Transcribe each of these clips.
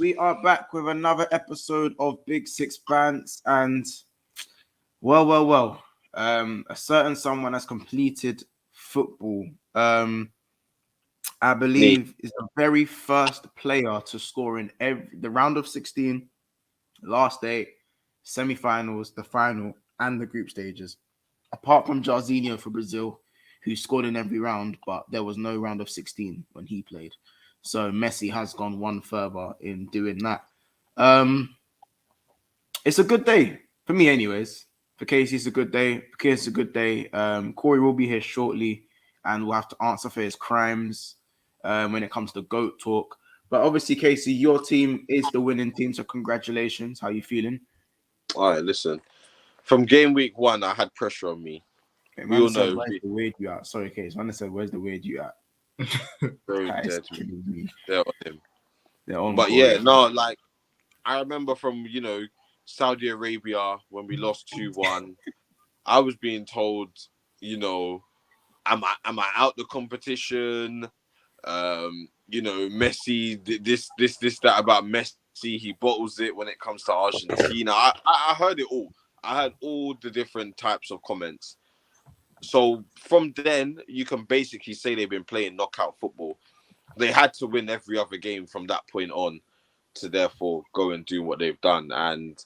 we are back with another episode of Big Six Bants, and well. A certain someone has completed football. I Me. believe is the very first player to score in the round of 16, last eight, semi-finals, the final, and the group stages. Apart from Jarzinho for Brazil, who scored in every round, but there was no round of 16 when he played. So Messi has gone one further in doing that. It's a good day for me, anyways. For Casey, it's a good day. For Casey, it's a good day. Corey will be here shortly, and we'll have to answer for his crimes when it comes to GOAT talk. But obviously, Casey, your team is the winning team, so congratulations. How you feeling? All right, listen. From game week 1, I had pressure on me. Okay, We man all said, know. where's the weird you at? Sorry, Casey. Man said, where's the weird you at? Very That is dead. killing me. They're on him. They're on But Corey. yeah, no, like I remember from Saudi Arabia when we lost 2-1. I was being told, am I out the competition? Messi, this, that about Messi. He bottles it when it comes to Argentina. I heard it all. I heard all the different types of comments. So from then, you can basically say they've been playing knockout football. They had to win every other game from that point on to therefore go and do what they've done. And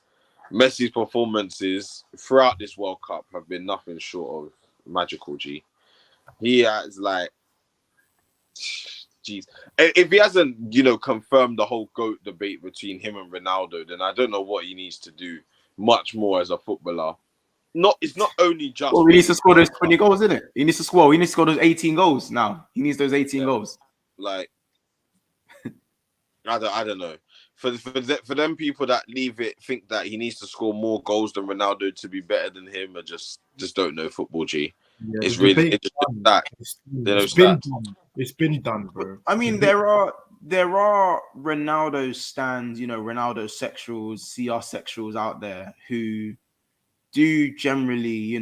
Messi's performances throughout this World Cup have been nothing short of magical, G. He has jeez. If he hasn't, confirmed the whole GOAT debate between him and Ronaldo, then I don't know what he needs to do much more as a footballer. It's not only just. Well, he needs to score those 20 goals, isn't it? He needs to score those 18 goals now. He needs those 18 goals. Like, I don't know. For them people that think that he needs to score more goals than Ronaldo to be better than him, or just don't know football, G. Yeah, it's really that. It's been done, bro. I mean, there are Ronaldo stands, Ronaldo sexuals, CR sexuals out there who do generally,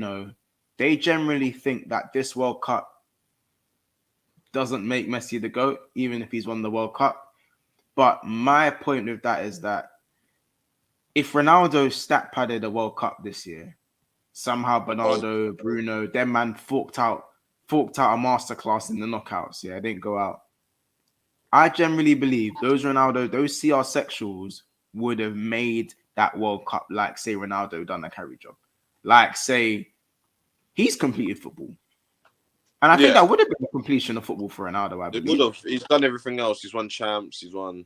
they generally think that this World Cup doesn't make Messi the GOAT, even if he's won the World Cup. But my point with that is that if Ronaldo stat padded a World Cup this year, somehow Bernardo, Bruno, them man forked out a masterclass in the knockouts. Yeah, didn't go out. I generally believe those CR sexuals would have made that World Cup like, say, Ronaldo done a carry job. Like, say, he's completed football. And I think that would have been a completion of football for Ronaldo, I believe. It would have. He's done everything else. He's won champs. He's won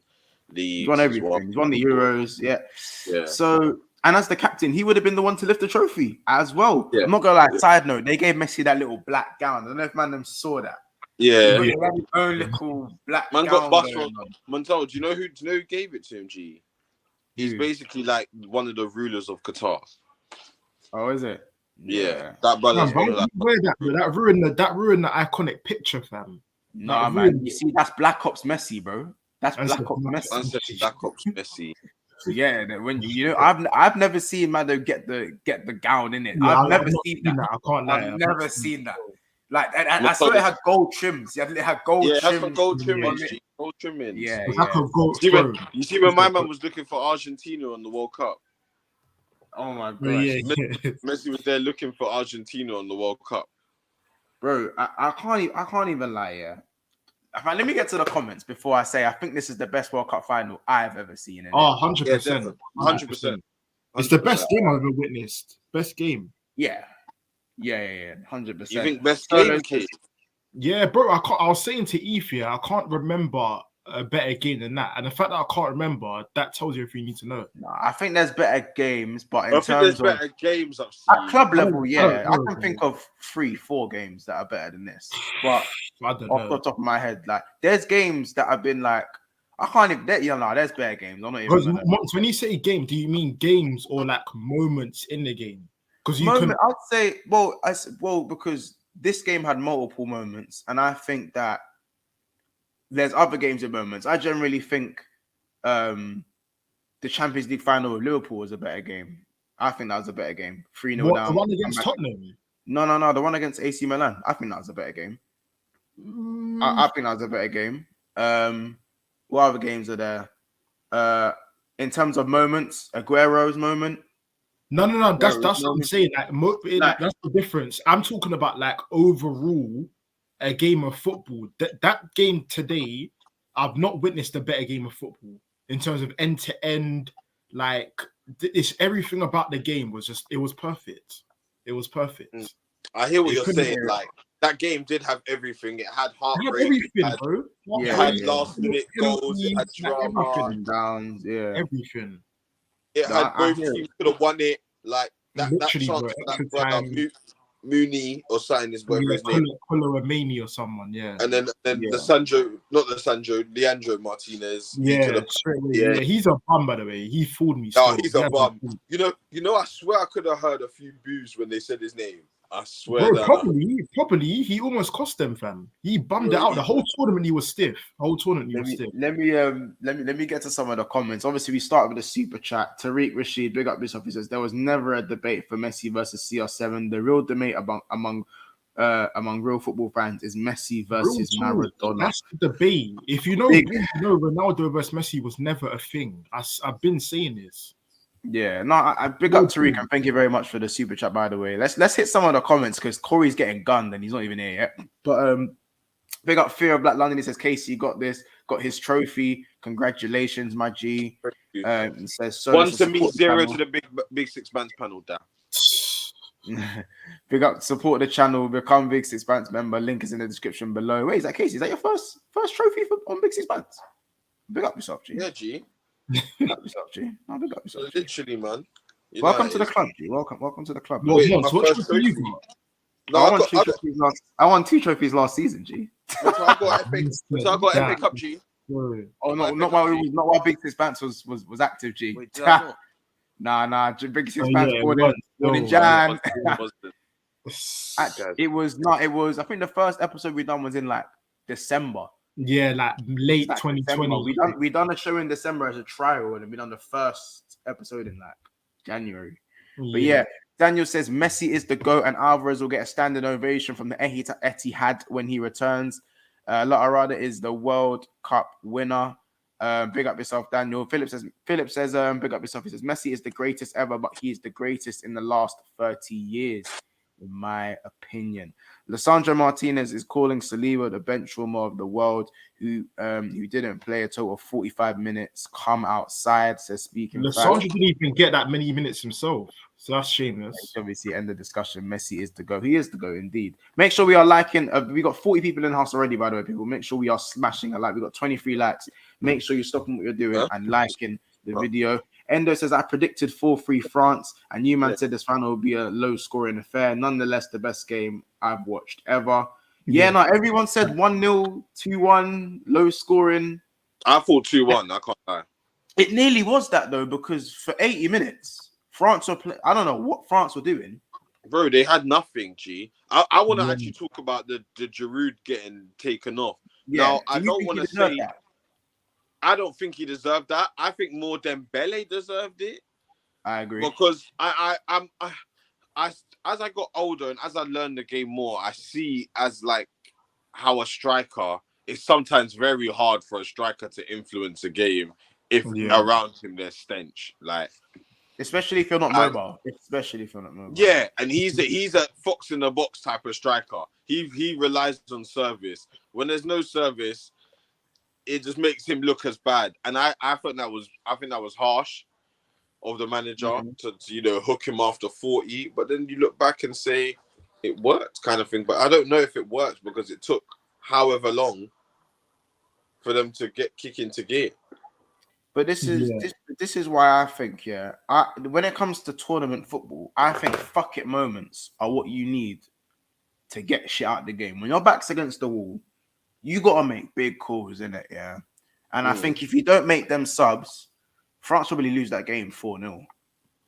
leagues. He's won everything. He's won the Euros. Yeah. So, and as the captain, he would have been the one to lift the trophy as well. Yeah. I'm not going to lie. Side note, they gave Messi that little black gown. I don't know if them saw that. Yeah. He had his own little black man gown. Got bust from Montel. Do you know who gave it to him, G? He's basically like one of the rulers of Qatar. Oh, is it? Yeah. That brother's one of that. That ruined the iconic picture, fam. Nah, man. You see, that's Black Ops Messi, bro. That's Black Ops Messi. Black Ops Messi. Yeah, when I've never seen Mado get the gown in it. Yeah, I've never seen that. I can't lie. I've never seen that. Like, and I saw it had gold trims. It had gold trims. Yeah, that's for gold trimmings. Gold trimmings. Yeah. You see when my man was looking for Argentina on the World Cup. Oh my gosh. Yeah. Messi was there looking for Argentina on the World Cup. Bro, I can't even lie, yeah. Let me get to the comments before I say I think this is the best World Cup final I've ever seen. 100%. 100%. It's the best game I've ever witnessed. Best game. Yeah. 100%. You think best game, kid? Yeah, bro. I was saying to Ethiopia, I can't remember a better game than that. And the fact that I can't remember, that tells you everything you need to know. No, I think there's better games, but in terms there's of better games I've seen. At club level, yeah. I can think of 3-4 games that are better than this. But I don't off know. the top of my head, like there's games that have been like I can't even there's better games. I'm not even when you say game, do you mean games or like moments in the game? Because I'd say because this game had multiple moments, and I think that there's other games with moments. I generally think the Champions League final with Liverpool was a better game. I think that was a better game. 3-0 down. The one against Tottenham? No. The one against AC Milan. I think that was a better game. I think that was a better game. What other games are there? In terms of moments, Aguero's moment. No. That's Aguero's what I'm moment. saying. Like, That's the difference. I'm talking about like overall a game of football. That game today, I've not witnessed a better game of football in terms of end to end. Like it's everything about the game was just it was perfect. It was perfect. I hear what It you're couldn't. saying. Like that game did have everything. It had It had heartbreak. everything, bro. It yeah, had yeah. last minute goals. It had Penalties, like drama. everything. Downs, yeah. Everything. It No, had I both hear teams could have won it. Like that Literally, bro. chance for that Extra brother time. Mooney or something is whatever Yeah, his name. Coloromani or someone. Yeah. And then yeah. Leandro Martinez. He could Yeah, have. straight away. Yeah. Yeah, he's a bum, by the way. He fooled me. No, Still. he's He a had bum. fool. You know. I swear I could have heard a few boos when they said his name. I swear Bro, down. properly, he almost cost them, fam. He bummed it Bro, out. The whole tournament, he was stiff. The whole tournament, he was stiff. Let me get to some of the comments. Obviously, we started with a super chat. Tariq Rashid, big up yourself. He says there was never a debate for Messi versus CR7. The real debate among real football fans is Messi Real versus talk. Maradona. That's the debate. If you know, Big. you know, Ronaldo versus Messi was never a thing. I've been saying this. Yeah, no, I big up Tariq and thank you very much for the super chat. By the way, let's hit some of the comments because Corey's getting gunned and he's not even here yet. But big up Fear of Black London. He says Casey got his trophy. Congratulations, my G. He says so. One to me, zero to the big six man's panel down. Big up, support the channel, become Big Six Bands member. Link is in the description below. Wait, is that Casey? Is that your first trophy on Big Six Bands? Big up yourself, G. Yeah, G. Big up yourself, G. No, big up yourself, G. Literally, man. Welcome to the club, G. Welcome to the club. Well, Wait, what my trophy first you trophy. got? No, I won two trophies last season, G. So I got FA Cup, G. Oh no, not while Big Six Bands was active, G. Wait, did I not? Nah, Big Six Bands born in Jan. It was not. It was. I think the first episode we done was in like December. Yeah, like late Like 2020. we done a show in December as a trial, and we done the first episode in like January. But yeah, Daniel says Messi is the GOAT, and Alvarez will get a standing ovation from the Etihad when he returns. La Arada is the World Cup winner. Big up yourself, Daniel. Philip says, big up yourself. He says, Messi is the greatest ever, but he is the greatest in the last 30 years, in my opinion. Lissandro Martinez is calling Saliba the bench warmer of the world, who didn't play a total of 45 minutes. Come outside, says speaking. Lissandro didn't even get that many minutes himself. So that's shameless. Obviously, end the discussion. Messi is the GOAT. He is the GOAT indeed. Make sure we are liking. We got 40 people in the house already, by the way, people. Make sure we are smashing a like. We got 23 likes. Make sure you're stopping what you're doing and liking the video. Endo says, I predicted 4-3 France, and you man said this final will be a low-scoring affair. Nonetheless, the best game I've watched ever. Yeah, no, everyone said 1-0, 2-1, low-scoring. I thought 2-1. I can't lie. It nearly was that, though, because for 80 minutes, France were playing. I don't know what France were doing. Bro, they had nothing, G. I want to actually talk about the Giroud getting taken off. Yeah. Now, I don't want to say... That? I don't think he deserved that. I think more Dembele deserved it. I agree. Because as I got older and as I learned the game more, I see as like how a striker, it's sometimes very hard for a striker to influence a game if around him there's stench. Like, especially if you're not mobile. Yeah, and he's a fox in the box type of striker. He relies on service. When there's no service, it just makes him look as bad. And I think that was harsh of the manager to hook him after 40. But then you look back and say it worked, kind of thing. But I don't know if it worked because it took however long for them to kick into gear. But this is why I think, when it comes to tournament football, I think fuck it moments are what you need to get shit out of the game. When your back's against the wall, you gotta make big calls, innit? Yeah. And I think if you don't make them subs, France will probably lose that game 4-0.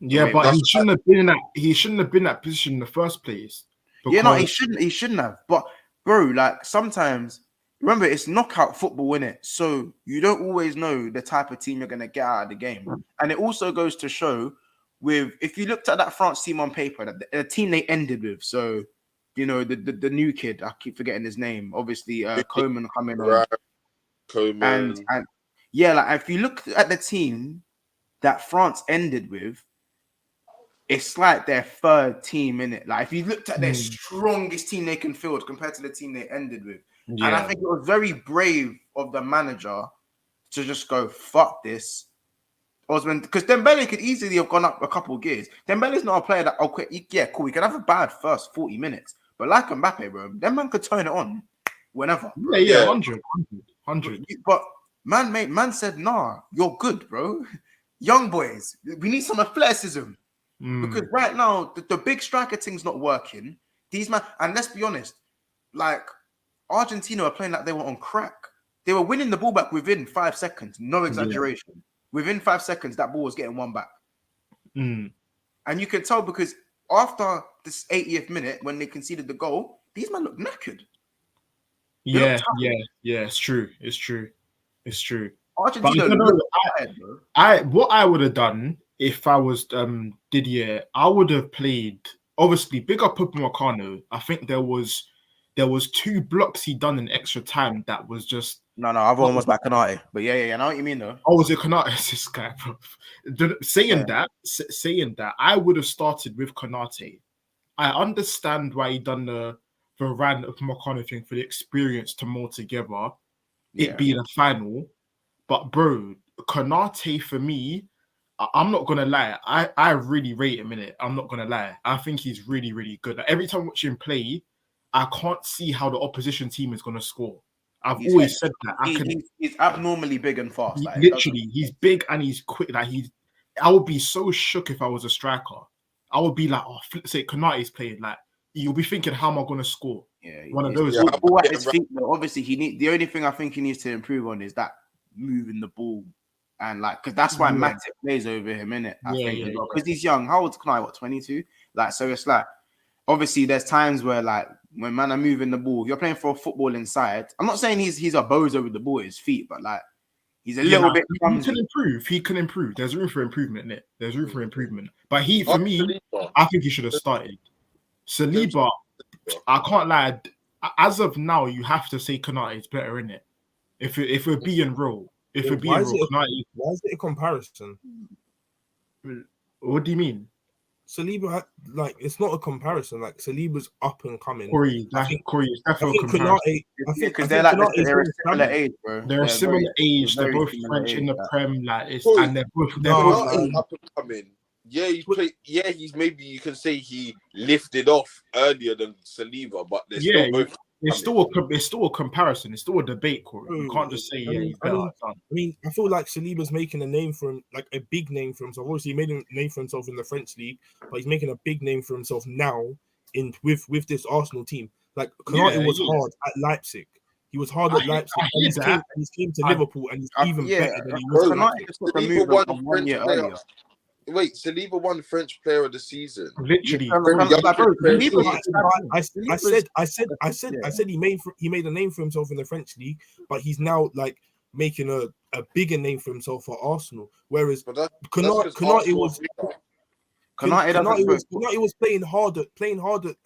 Yeah, but he shouldn't have been in that. He shouldn't have been in that position in the first place. Yeah, no, he shouldn't. He shouldn't have. But bro, like sometimes, remember it's knockout football, innit? So you don't always know the type of team you're gonna get out of the game. And it also goes to show if you looked at that France team on paper, that the team they ended with. So the new kid, I keep forgetting his name. Obviously, Coman coming on. Coman. And yeah, like if you look at the team that France ended with, it's like their third team in it. Like if you looked at their strongest team they can field compared to the team they ended with, and I think it was very brave of the manager to just go fuck this. Osman, because Dembele could easily have gone up a couple of gears. Dembele's not a player that yeah, cool, he can have a bad first 40 minutes, but like Mbappe, bro, that man could turn it on whenever. Bro. Yeah, 100. But man said, nah, you're good, bro. Young boys, we need some athleticism. Because right now, the big striker thing's not working. These man, and let's be honest, like Argentina are playing like they were on crack. They were winning the ball back within 5 seconds. No exaggeration. Yeah. Within 5 seconds, that ball was getting one back. And you can tell because after this 80th minute, when they conceded the goal, these men look knackered. Yeah, it's true. Argentina, what I would have done if I was Didier, I would have played. Obviously, big up Upamecano. I think there was 2 blocks he done in extra time that was just. No, other one was by Konate. But yeah, I know what you mean though. Oh, was it Konate? This guy, bro. Saying that, I would have started with Konate. I understand why he done the Varane Upamecano thing for the experience to mold together. It being a final. But bro, Konate for me, I'm not gonna lie. I really rate him in it. I'm not gonna lie. I think he's really, really good. Like, every time I watch him play, I can't see how the opposition team is gonna score. He's always said that. He's abnormally big and fast. Like, literally, he's big and he's quick. Like I would be so shook if I was a striker. I would be like, oh, say Konate's playing. Like, you'll be thinking, how am I gonna score? Yeah, one of those. Ball at his feet, obviously, the only thing I think he needs to improve on is that moving the ball. And like, because that's why Matip plays over him, innit? I think because he's young. How old's Konate? What, 22? Like, so it's like, obviously, there's times where like when man are moving the ball, if you're playing for a football inside. I'm not saying he's a bozo with the ball at his feet, but like he's a little bit. He can improve. There's room for improvement, innit? There's room for improvement. But for me, I think he should have started. Saliba, I can't lie. As of now, you have to say Konate is better, innit? If we're being real. Why is it a comparison? What do you mean? Saliba, like, it's not a comparison. Like, Saliba's up and coming. Corey is definitely a comparison. Because they're a similar age, bro. They're a similar age. They're both French in the Prem, like, and they're both up and coming. Yeah, he's maybe you can say he lifted off earlier than Saliba, but they're still both. It's still a comparison. It's still a debate, Corey. You can't just say he's better. I mean, I feel like Saliba's making a name for him, like a big name for himself. Obviously, he made a name for himself in the French league, but he's making a big name for himself now with this Arsenal team. Like, Konate was hard at Leipzig. He was hard at Leipzig. And he's came to Liverpool, and he's even better than he was. Wait, Saliba won French Player of the Season. Literally, I said he made a name for himself in the French league, but he's now like making a bigger name for himself for Arsenal. Whereas Konate was playing hard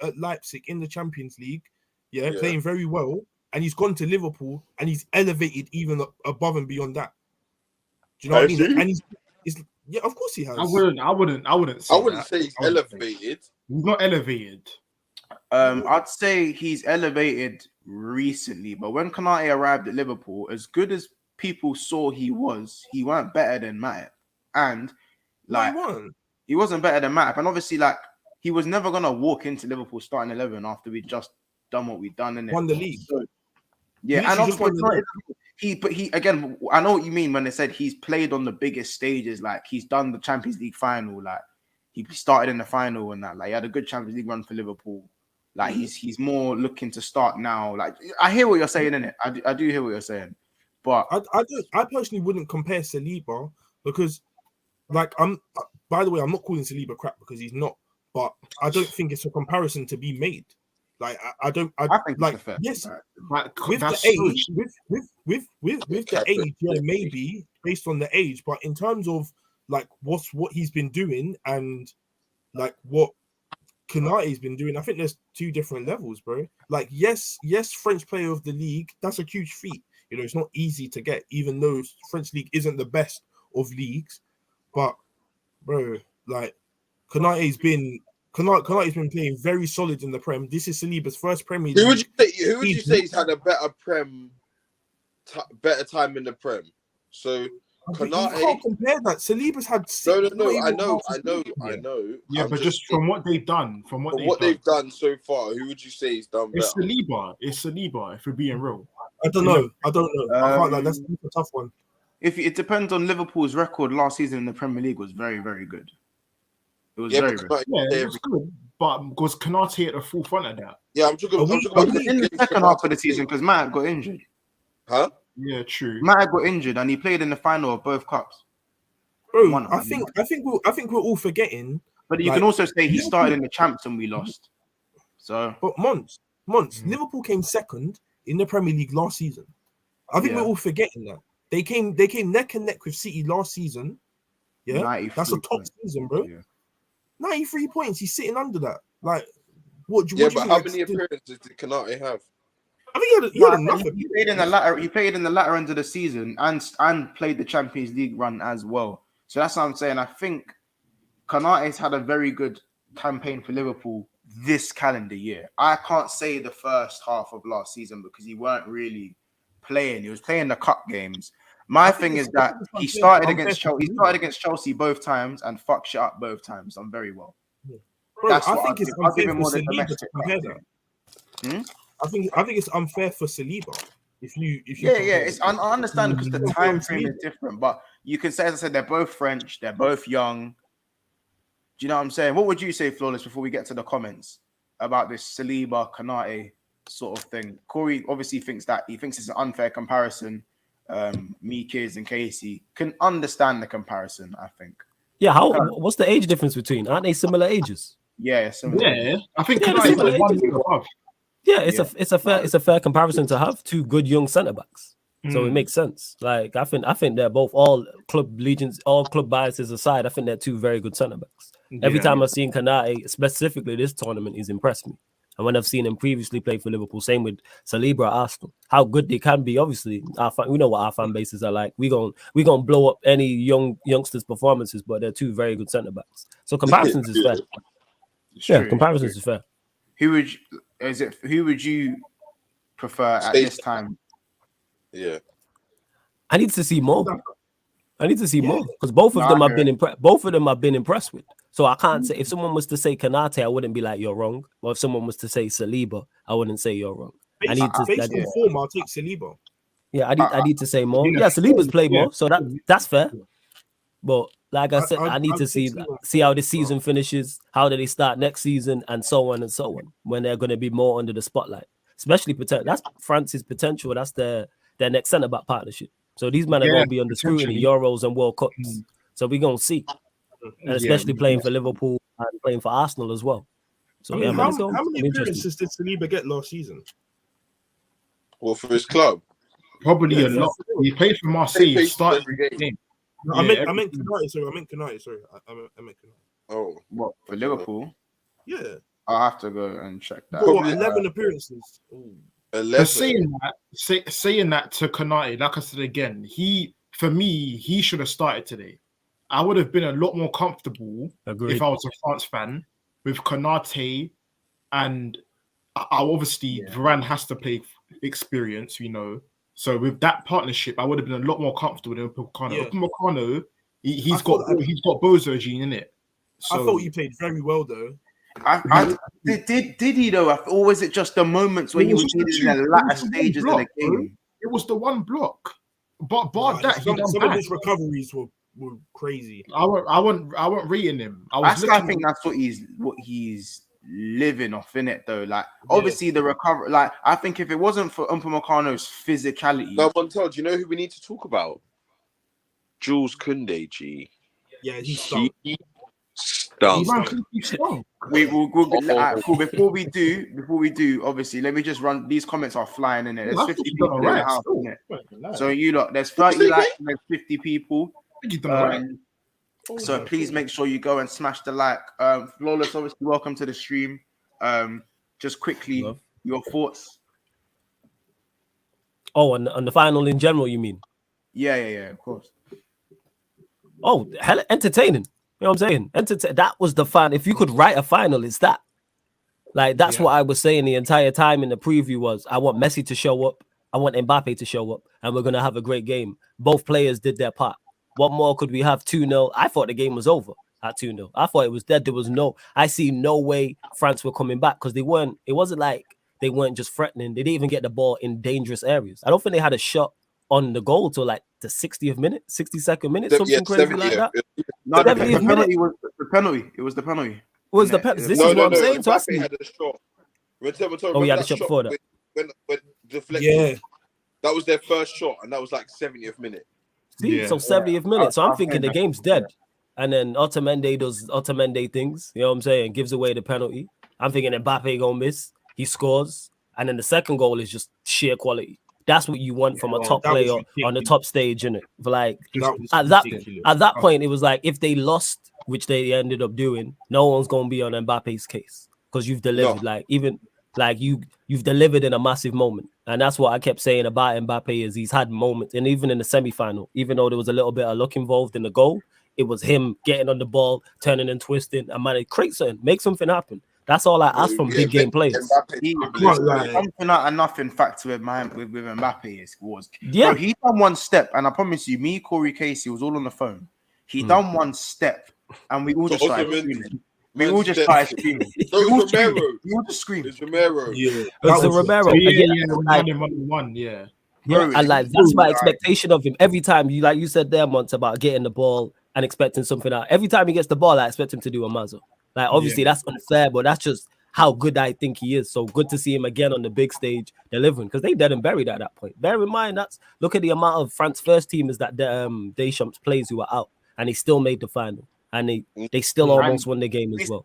at Leipzig in the Champions League, playing very well, and he's gone to Liverpool and he's elevated even above and beyond that. Do you know what I mean? And he's yeah, of course he has. I wouldn't say he's elevated. He's not elevated. I'd say he's elevated recently, but when Konate arrived at Liverpool, as good as people saw he weren't better than Matip. And like he wasn't better than Matip. And obviously, like, he was never gonna walk into Liverpool starting 11 after we'd just done what we'd done in it. Won the league. So, yeah, and obviously he again, I know what you mean when they said he's played on the biggest stages. Like, he's done the Champions League final. Like, he started in the final and that. Like, he had a good Champions League run for Liverpool. Like, he's more looking to start now. Like, I hear what you're saying, innit? I do hear what you're saying, but I personally wouldn't compare Saliba because, like, by the way, I'm not calling Saliba crap because he's not, but I don't think it's a comparison to be made. Like, I think like, yes, with the age, with the age, yeah, maybe based on the age, but in terms of like what he's been doing and like what Konate's been doing, I think there's 2 different levels, bro. Like, yes, French Player of the League, that's a huge feat. it's not easy to get, even though French league isn't the best of leagues. But bro, like Konate's been playing very solid in the Prem. This is Saliba's first Premier League. Who would you say has had a better better time in the Prem? So Konate, you can't compare that. Saliba's had no. I know. Yeah, but just from what they've done, they've done so far, who would you say has done better? It's Saliba. If we're being real, I don't know. I can't. Like, that's a tough one. If it depends on Liverpool's record last season in the Premier League was very, very good. It was very good. Yeah, it was good. But was Konate at the forefront of that? Yeah, I'm talking about in the second half of the season because Matt got injured. Huh? Yeah, true. Matt got injured and he played in the final of both cups. Bro, I think we're all forgetting. But you can also say he started in the champs and we lost. So, but months, Liverpool came second in the Premier League last season. I think we're all forgetting that they came neck and neck with City last season. Yeah, that's a top season, bro. Yeah. 93 points. He's sitting under that. Like, what? But how many appearances did Konate have? I think he had enough. He played in the latter. He played in the latter end of the season and played the Champions League run as well. So that's what I'm saying. I think Konate's had a very good campaign for Liverpool this calendar year. I can't say the first half of last season because he weren't really playing. He was playing the cup games. My thing is that he started against Chelsea. He started against Chelsea both times and fucked shit up both times. Done very well. Bro, I think it's unfair for Saliba to compare that. I think it's unfair for Saliba. If you I understand because the time frame is different. But you can say, as I said, they're both French. They're both young. Do you know what I'm saying? What would you say, Flawless, before we get to the comments about this Saliba Konate sort of thing? Corey obviously thinks it's an unfair comparison. Me, Kids, and Casey can understand the comparison, I think. Yeah, what's the age difference between? Aren't they similar ages? Yeah, similar. Yeah, I think Konate one year above. Yeah, it's a fair comparison to have two good young centre backs. So it makes sense. Like I think they're both all club biases aside. I think they're two very good centre backs. Every time I've seen Konate, specifically this tournament, he's impressed me. And when I've seen him previously play for Liverpool, same with Saliba at Arsenal, how good they can be. Obviously, we know what our fan bases are like. We gonna blow up any youngsters' performances, but they're two very good centre backs. So comparisons is fair. Comparisons is fair. Who would you prefer at this time? Yeah, I need to see more. Because both of them have been impressed. Both of them I've been impressed with. So I can't say, if someone was to say Konate, I wouldn't be like you're wrong. Or if someone was to say Saliba, I wouldn't say you're wrong. Based on form, I'll take Saliba. Yeah, I need to say more. Yeah, Saliba's played more, so that's fair. But like I said, I need to see how this season finishes, how do they start next season, and so on, when they're going to be more under the spotlight. Especially that's France's potential. That's their next centre back partnership. So these men are going to be under scrutiny, Euros and World Cups. So we're going to see. And especially playing for Liverpool and playing for Arsenal as well. So how many appearances did Saliba get last season? Well, for his club, probably a lot. He played for Marseille. He started every game. No, I meant Konate. Sorry. I meant Konate. Oh, what for Liverpool? Yeah, I'll have to go and check that. 11 appearances. Ooh. 11. Saying that to Konate, like I said again, he should have started today. I would have been a lot more comfortable if I was a France fan with Konate, and Varane has to play experience, So with that partnership, I would have been a lot more comfortable than Upamecano. Upamecano, he's got Bozo gene in it. So, I thought he played very well though. Did he though? Or was it just the moments where he was in the latter stages of the game? It was the one block. But some of his recoveries were crazy. I wasn't reading him. I think that's what he's living off in it though. Like obviously the recovery. Like I think if it wasn't for Upamecano's physicality, no, Montel, do you know who we need to talk about? Jules Koundé, G. Yeah, he's stunk. We will cool. Before we do, obviously, let me just run. These comments are flying in it. There's 50 people in the house, isn't it? So you lot, there's 30 likes and there's 50 people. So please make sure you go and smash the like. Flawless, obviously, welcome to the stream. Just quickly, your thoughts. Oh, on the final in general, you mean? Yeah, of course. Oh, hell, entertaining. You know what I'm saying? That was the final. If you could write a final, it's that. Like, that's what I was saying the entire time in the preview was, I want Messi to show up. I want Mbappe to show up. And we're going to have a great game. Both players did their part. What more could we have? 2-0. I thought the game was over at 2-0. I thought it was dead. I see no way France were coming back because it wasn't like they weren't just threatening. They didn't even get the ball in dangerous areas. I don't think they had a shot on the goal till like the 60th minute, 62nd minute, something crazy like that. No, the penalty was the penalty. It was the penalty. Was the penalty? This is what I'm saying. So Mbappe had a shot. He had a shot before that. When deflected, that was their first shot, and that was like 70th minute. See, so 70th minute. So I'm thinking the game's dead. And then Otamendi does Otamendi things. You know what I'm saying? Gives away the penalty. I'm thinking Mbappe gonna miss. He scores. And then the second goal is just sheer quality. That's what you want from a top player on the top stage, innit? Like at that point, it was like if they lost, which they ended up doing, no one's gonna be on Mbappe's case because you've delivered. You've delivered in a massive moment, and that's what I kept saying about Mbappe is he's had moments, and even in the semi-final, even though there was a little bit of luck involved in the goal, it was him getting on the ball, turning and twisting, and man, create something, make something happen. That's all I ask from big game players. Something like a nothing factor with Mbappe was bro, he done one step, and I promise you, me, Corey Casey was all on the phone. He done one step, and we all just started screaming. We all just started screaming. We all just screamed. It's Romero. Yeah, it's the Romero. Yeah. Bro, and like that's my expectation of him. Every time you said there, Monts, about getting the ball and expecting something out. Every time he gets the ball, I expect him to do a muzzle. Like obviously that's unfair, but that's just how good I think he is. So good to see him again on the big stage delivering because they dead and buried at that point. Bear in mind look at the amount of France first teamers that Deschamps plays who are out, and he still made the final, and they still almost won the game as well.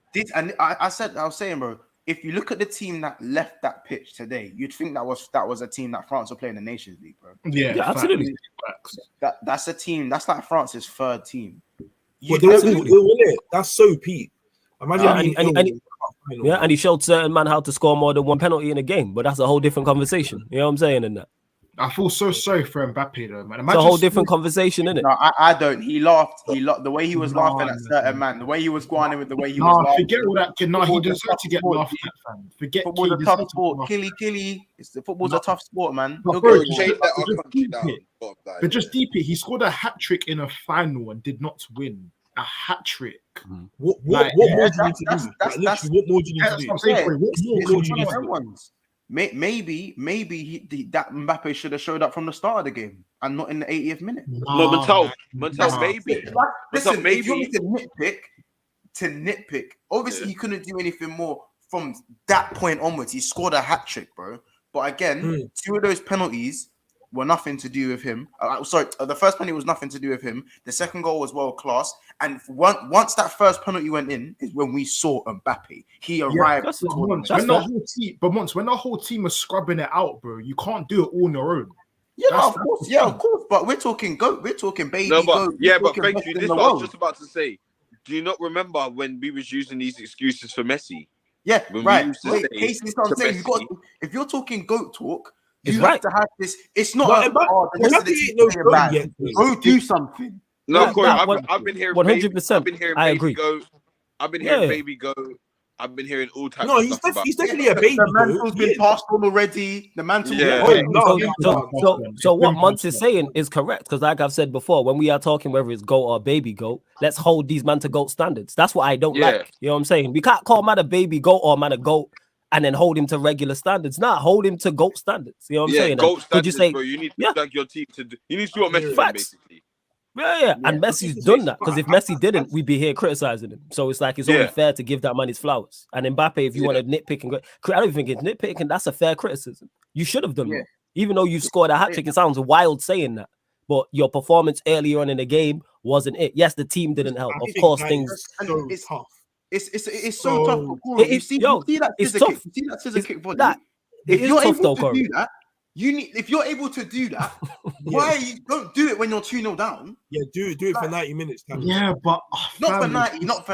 I was saying, bro, if you look at the team that left that pitch today, you'd think that was a team that France were playing the Nations League, bro. Yeah, absolutely. That's a team. That's like France's third team. That's so peak. Imagine and he showed certain man how to score more than one penalty in a game, but that's a whole different conversation. You know what I'm saying in that? I feel so sorry for Mbappe though, man. It's a whole different conversation, isn't it? No, I don't. He laughed. The way he was laughing at certain man, the way he was going with the way he was laughing. Forget all that kid. No, he deserves to get laughed at, fam. Forget football's a tough sport. Killy. Football's a tough sport, man. But just deep it. He scored a hat trick in a final and did not win. A hat trick. What more do you need to do? What more do you need to do? Maybe that Mbappe should have showed up from the start of the game and not in the 80th minute. No, Montel, maybe. Listen, if you need to nitpick, obviously he couldn't do anything more from that point onwards. He scored a hat trick, bro. But again, two of those penalties were nothing to do with him. The first penalty was nothing to do with him. The second goal was world class. And once that first penalty went in, is when we saw Mbappe. He arrived. When the whole team was scrubbing it out, bro, you can't do it all on your own. Of course. But we're talking goat. We're talking baby. No, but goat. but thank you. This is what I was just about to say. Do you not remember when we was using these excuses for Messi? Yeah, right. Casey's what I'm saying. If you're talking goat talk, you have to have this. It's not go do something. No, Corey, I've been hearing 100%. I've been hearing baby goat. I've been hearing baby goat. I've been hearing all types. No, he's definitely a baby. The mantle's been passed on already. The mantle. So what Monts is saying is correct because, like I've said before, when we are talking whether it's goat or baby goat, let's hold these man to goat standards. That's what I don't like. You know what I'm saying? We can't call man a baby goat or man a goat and then hold him to regular standards. Nah, hold him to GOAT standards. You know what I'm saying? GOAT standards, bro. You need to like your team to do. You need to do what Messi did, basically. Yeah. And Messi's done that because if Messi didn't, we'd be here criticizing him. So it's like it's only fair to give that man his flowers. And Mbappe, if you want to nitpick and go, I don't think it's nitpicking. That's a fair criticism. You should have done that. Even though you scored a hat trick, it sounds wild saying that. But your performance earlier on in the game wasn't it. Yes, the team didn't help. Of course, things. It's tough. It's so tough. You see that scissor kick body. If you're able to do that, if you're able to do that, why you don't do it when you're 2-0 down? Yeah, do it for 90 minutes. Yeah, but not for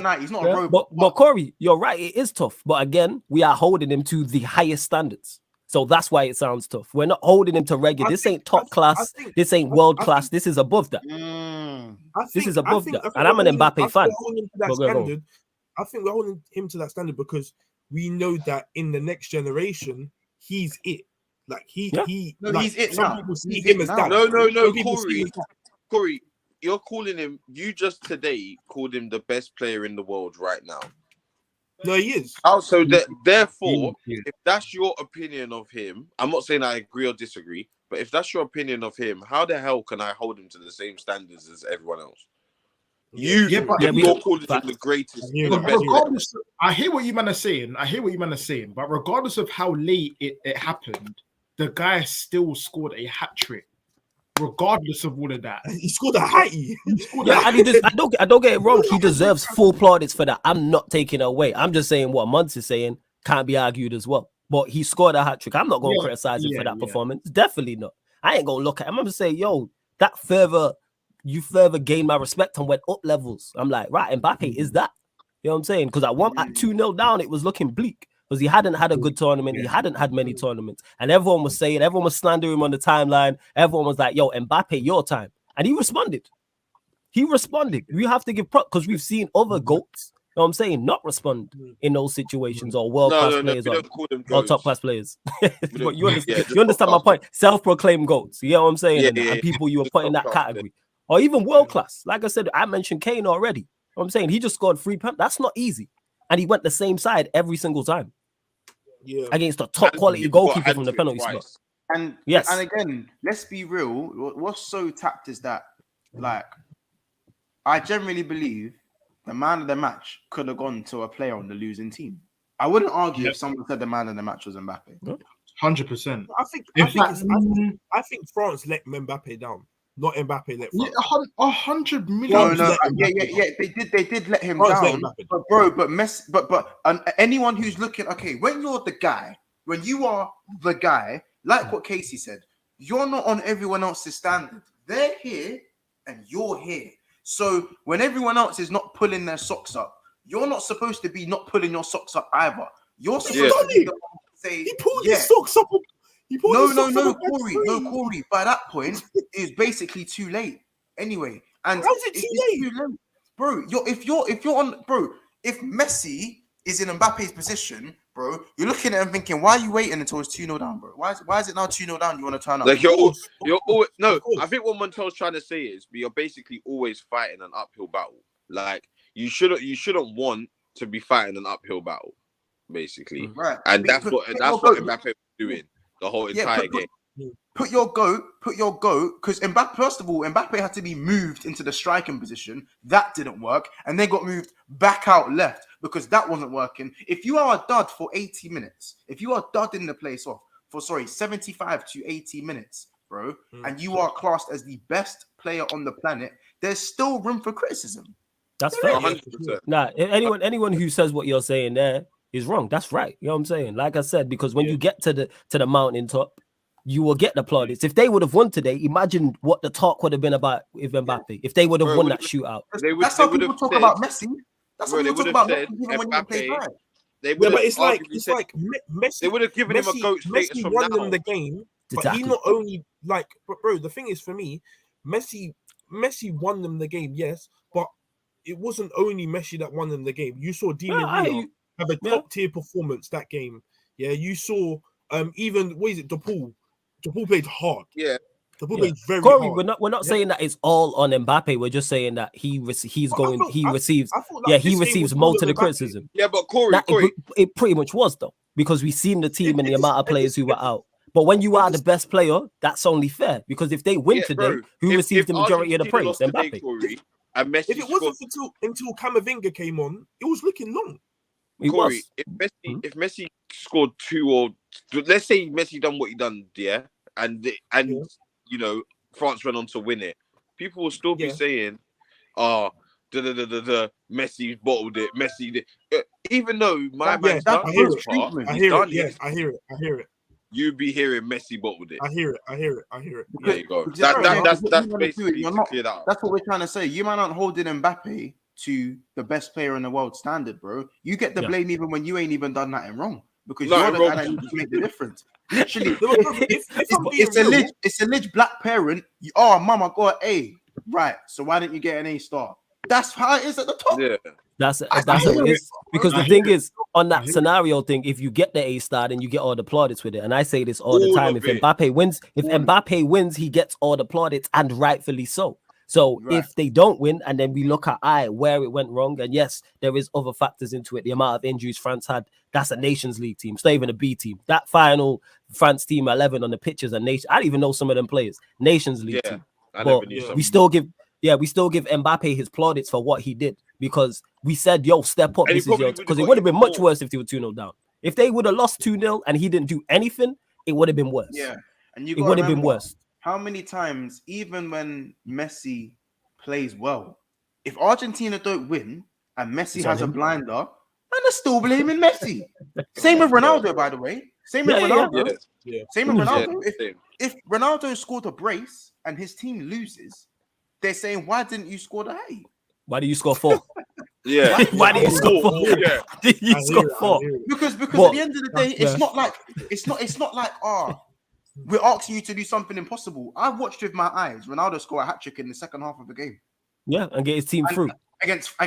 90. He's not a robot. But Corey, you're right. It is tough. But again, we are holding him to the highest standards. So that's why it sounds tough. We're not holding him to regular. This ain't top class. This ain't world class. This is above that. This is above that. And I'm an Mbappe fan. I think we're holding him to that standard because we know that in the next generation, he's it. Like he's it some now. people see He's him it as now. that. No, Corey, you're calling him. You just today called him the best player in the world right now. No, he is. Also, therefore, if that's your opinion of him, I'm not saying I agree or disagree, but if that's your opinion of him, how the hell can I hold him to the same standards as everyone else? You're calling him the greatest. Regardless, I hear what you man are saying. But regardless of how late it happened, the guy still scored a hat trick. Regardless of all of that, he scored a hattie. I don't get it wrong. He deserves full plaudits for that. I'm not taking it away. I'm just saying what Muntz is saying can't be argued as well. But he scored a hat trick. I'm not going to criticize him for that performance. Definitely not. I ain't going to look at him. I'm going to say, yo, you further gain my respect and went up levels. I'm like, right, Mbappe is that. You know what I'm saying? Because at 2-0 down, it was looking bleak. Because he hadn't had a good tournament. He hadn't had many tournaments. And everyone was slandering him on the timeline. Everyone was like, yo, Mbappe, your time. And he responded. We have to give props because we've seen other GOATs, you know what I'm saying, not respond in those situations or world-class players or top-class players. But you understand my point. Self-proclaimed GOATs. You know what I'm saying? And people you were put in that category. Or even world-class. Like I said, I mentioned Kane already. You know what I'm saying? He just scored 3 penalties. That's not easy. And he went the same side every single time. Yeah, against a top quality goalkeeper from the penalty spot. And again, let's be real. What's so tapped is that, like, I generally believe the man of the match could have gone to a player on the losing team. I wouldn't argue if someone said the man of the match was Mbappe. 100%. I think France let Mbappe down. Not Mbappe let France. 100 million. No. They did let him down. But Messi, but anyone who's looking, okay, when you're the guy, when you are the guy, like what Casey said, you're not on everyone else's standard. They're here and you're here. So when everyone else is not pulling their socks up, you're not supposed to be not pulling your socks up either. You're supposed to be the one to say, he pulled his socks up. No, Corey. By that point, it's basically too late. Anyway, and how's it too late, bro? If Messi is in Mbappe's position, bro, you're looking at him thinking, why are you waiting until it's 2-0 down, bro? Why is it now 2-0 down? You want to turn up? Like you're always no. I think what Montel's trying to say is you're basically always fighting an uphill battle. Like you shouldn't want to be fighting an uphill battle, basically. Right. And that's what Mbappe was doing the whole entire game. Put your goat, because Mbappe, first of all, Mbappe had to be moved into the striking position. That didn't work. And they got moved back out left because that wasn't working. If you are a dud for 80 minutes, if you are dudding the place off for 75 to 80 minutes, bro, and you are classed as the best player on the planet, there's still room for criticism. That's fair. 100%. Nah, anyone who says what you're saying there is wrong. That's right. You know what I'm saying? Like I said, because when you get to the mountaintop, you will get the plaudits. If they would have won today, imagine what the talk would have been about with Mbappe. If they would have won that shootout. That's how people talk about Messi. That's what people talk about Messi even when you play bad. But it's like Messi. They would have given him a GOAT status Messi from won now. them the game, but he not only bro. The thing is, for me, Messi won them the game, yes, but it wasn't only Messi that won them the game. You saw Di Maria have a top tier performance that game. Yeah, you saw even DePaul. DePaul played hard. Yeah. DePaul played very Corey, hard. we're not saying that it's all on Mbappe. We're just saying that he receives most of the criticism. Yeah, but Corey, it pretty much was though, because we've seen the team and the amount of players who were out. But when you are the best player, that's only fair because if they win today, who receives the majority of the praise? Mbappe. Corey, and Messi if it wasn't until Camavinga came on, it was looking long. Corey, if Messi scored 2 or let's say Messi done what he done, you know France went on to win it, people will still be saying, Messi bottled it. Messi did. Even though my man's done his part, I hear it. You be hearing Messi bottled it. I hear it. There you go. That's basically to clear that up. That's what we're trying to say. You man aren't holding Mbappe to the best player in the world standard, bro. You get the blame even when you ain't even done nothing wrong because you're the guy that needs to make the difference. Literally, If I'm being real, it's a lit black parent. Oh, mum, I got an A. Right. So why didn't you get an A star? That's how it is at the top. Yeah. That's I how hear it is. Because the I thing hear is, on I that hear scenario thing, if you get the A star, then you get all the plaudits with it. And I say this all the All time. of If it. Mbappe wins, he gets all the plaudits, and rightfully so. So Right. if they don't win, and then we look at where it went wrong, and yes, there is other factors into it. The amount of injuries France had, that's a Nations League team. It's not even a B team. That final France team 11 on the pitches, a nation. I don't even know some of them players. Nations League Yeah. team. I But never knew yeah. something. we still give Mbappe his plaudits for what he did, because we said, yo, step up. And he This is your, probably because would've it got would have been even much more. worse if they were 2-0 down. If they would have lost 2-0 and he didn't do anything, it would have been worse. Yeah. And you It gotta would have been remember, worse. how many times, even when Messi plays well, if Argentina don't win and Messi It's on has a him. blinder, and they're still blaming Messi. Same with Ronaldo, by the way. Same with Yeah, yeah, Ronaldo. Yeah. Yeah. Same with 100%. Ronaldo. Same. If Ronaldo scored a brace and his team loses, they're saying, why didn't you score the 8? Why do you score 4? Yeah. Why do you score 4? Yeah. Why do you I score hear it, I 4? hear it. Because But- at the end of the day, Yeah. it's not like we're asking you to do something impossible. I watched with my eyes Ronaldo score a hat trick in the second half of the game Yeah, and get his team And- through. against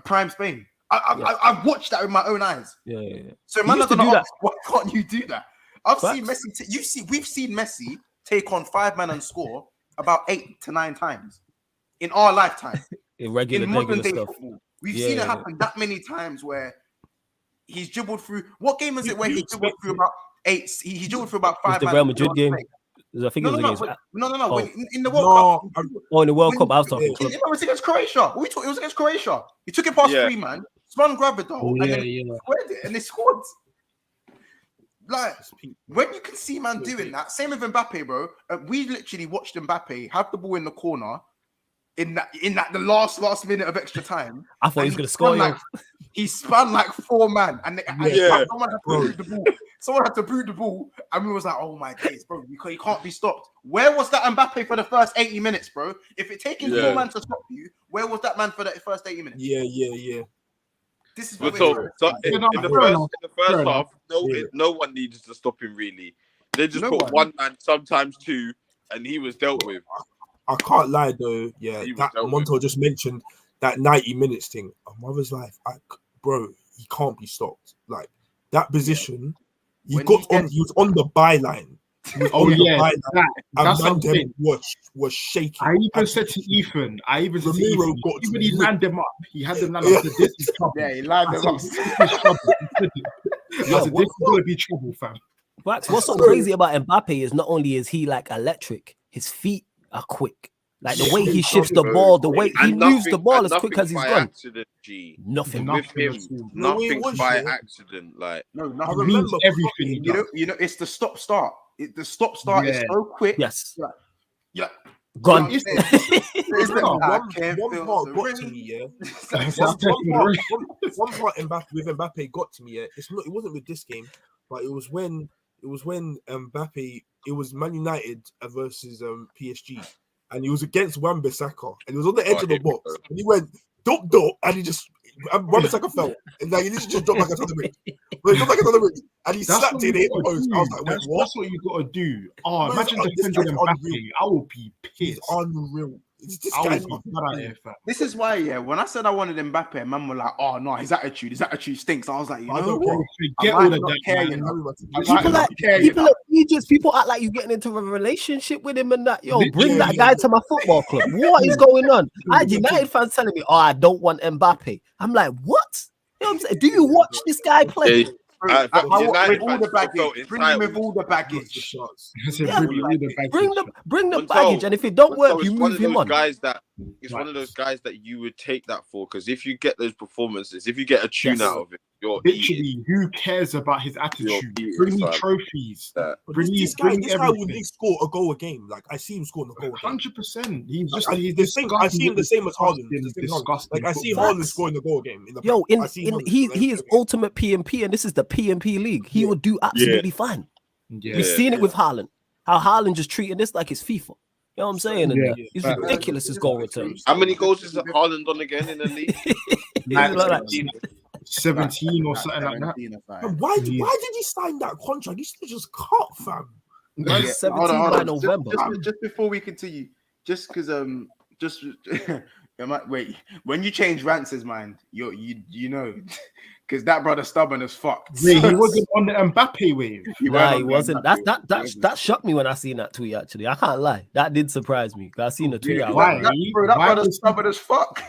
Prime Spain. I've watched that with my own eyes. Yeah, yeah, yeah. So He man, used are to gonna do ask, why can't you do that? I've seen Facts. Messi. We've seen Messi take on 5 men and score about 8 to 9 times in our lifetime. Irregular, In modern regular day stuff. football, we've Yeah, seen it yeah. happen that many times where he's dribbled through. What game is it where You he dribbled expect through him. about 8? He dribbled through about It was 5 the man. Real Madrid game. I think it was against. No. Oh. When, in the World Cup, In the World when- Cup, I was talking it club. was against Croatia. It was against Croatia. He took it past Yeah. 3 man, spun Gravito, and then squared it, and they scored. Like, when you can see man doing that, same with Mbappe, bro. We literally watched Mbappe have the ball in the corner in that the last minute of extra time. I thought he was And going to score. spun he spun like 4 man, and Yeah. someone had to boot the ball. Someone had to boot the ball, and we was like, "Oh my days, bro! You can't be stopped." Where was that Mbappe for the first 80 minutes, bro? If it taking 4 man to stop you, where was that man for the first 80 minutes? Yeah. This is what But we're so doing. in the first half, no one needed to stop him really. They just No put one. 1 man, sometimes 2, and he was dealt with. I can't lie though. Yeah, He was that dealt Monto just mentioned that 90 minutes thing. A mother's life, bro. He can't be stopped. Like that position, he When he was on the byline. He was on the byline. that's And what I'm saying. Mandem was shaking. I even said to Ethan, Ramiro got even he ripped. lined them up. He had them lined up. So this is trouble. Yeah, he lined them up. This is trouble. I said, this is gonna be trouble, fam. What's so crazy about Mbappe is not only is he like electric, his feet are quick. Like the way he shifts the ball, the way he And moves the nothing- ball and as quick nothing as he's by gone. accident, G. Nothing. With him, at all. No, it nothing was, by yeah. accident. Like No, I nothing. remember everything he does. You know, it's the stop start. The stop start is Yeah. so quick. Yes. Yeah. Gone. You know what I'm It's saying? not. I One can't part feel the got ring. to me, yeah. It's One One part with Mbappe got to me, yeah. It wasn't with this game, but it was when Mbappe, it was Man United versus PSG, and he was against Wan-Bissaka, and he was on the edge of the box, and he went dop, and he just Wan-Bissaka fell, and like he just dropped like another ring. But he dropped like another ring, and he That's slapped what it in the you hit gotta post. do. I was like, wait, That's what? what you gotta do. Oh, No, imagine this defending guy's Mbappe. unreal. I will be He's pissed. unreal. This I guy's will be mad at it, fam. This is why, yeah, when I said I wanted Mbappe, man were like, "Oh no, his attitude stinks." I was like, you I know don't what? Forget I all might of not that, care, man. you know. I People might not like care, you people know. at Egypt, people act like you getting into a relationship with him and that. Yo, bring Literally. that guy to my football club. What is going on? I had United fans telling me, "Oh, I don't want Mbappe." I'm like, what? You know what I'm saying? Do you watch this guy play? Yeah, I want United with all the fans felt baggage. Bring him with entitled. all the baggage. I said, Yeah. bring all the baggage. Bring the Montel, baggage, and if it don't work, So you it's one move of him those on. guys that it's Right. one of those guys that you would take that for, because if you get those performances, if you get a tune Yes. out of it, you're eating. Literally, who cares about his attitude? eating, Bring me fam. trophies. That- Bring me, This guy bring me will everything. score a goal a game. Like I see him scoring a goal a game. 100%. He's Like, just I see him the same as Haaland. Like I see football. Haaland scoring a goal game. In the Yo, I see Haaland he playing is a game. ultimate PMP, and this is the PMP league. He Yeah. would do absolutely fine. Yeah. We've seen it with Haaland. How Haaland just treating this like it's FIFA. You know what I'm saying? And Yeah. it's Facts. ridiculous his goal returns. How many goals is Haaland on again in the league? It's like- 17 or something like that. 17 or something. And why did he sign that contract? He should just cut, fam. Man, Yeah, 17 hold by on. November. Just before we continue, just because just wait, when you change Rance's mind, you know, because that brother stubborn as fuck. Wait, he wasn't on the Mbappe wave. Nah, he wasn't. That shocked me when I seen that tweet. Actually, I can't lie. That did surprise me. I seen the tweet. Yeah, Why? that brother stubborn as fuck.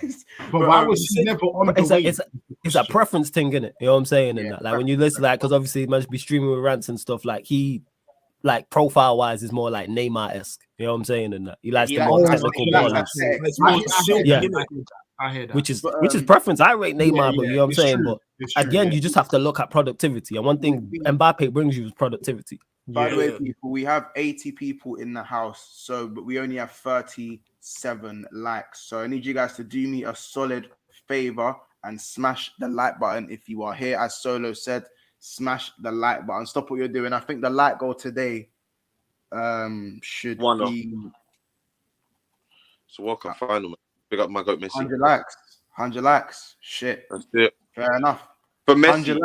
But why was he never on the wave? It's a preference thing, innit? You know what I'm saying? Yeah, And that, like when you listen, like, because obviously he must be streaming with Rants and stuff. Like he, like profile wise, is more like Neymar-esque. You know what I'm saying? And that he likes the more technical ball. Yeah. I hear that. Which is preference. I rate Neymar, but you know what I'm saying. True. But again, you just have to look at productivity. And one thing Mbappe brings you is productivity. By the way, people, we have 80 people in the house, but we only have 37 likes. So I need you guys to do me a solid favor and smash the like button if you are here. As Solo said, smash the like button. Stop what you're doing. I think the like goal today should be. So welcome, final man. Pick up my goat Messi. 100 likes. Shit. That's it. Fair enough. For Messi,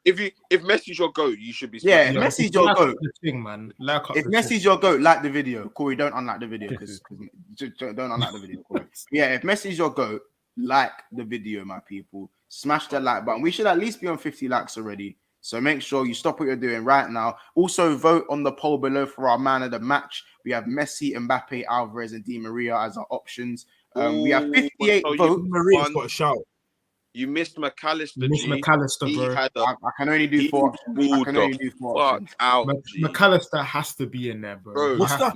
Messi, if Messi's your goat, you should be. Yeah, if Messi's your goat, thing, man. If Messi's your goat, like the video. Corey, don't unlike the video because don't unlike the video, Corey. Yeah, if Messi's your goat, like the video, my people. Smash the like button. We should at least be on 50 likes already. So make sure you stop what you're doing right now. Also, vote on the poll below for our man of the match. We have Messi, Mbappe, Alvarez, and Di Maria as our options. We have 58 votes. Maria's got a shout. You missed McAllister. McAllister, bro. I can only do 4 options. McAllister has to be in there, bro. What's that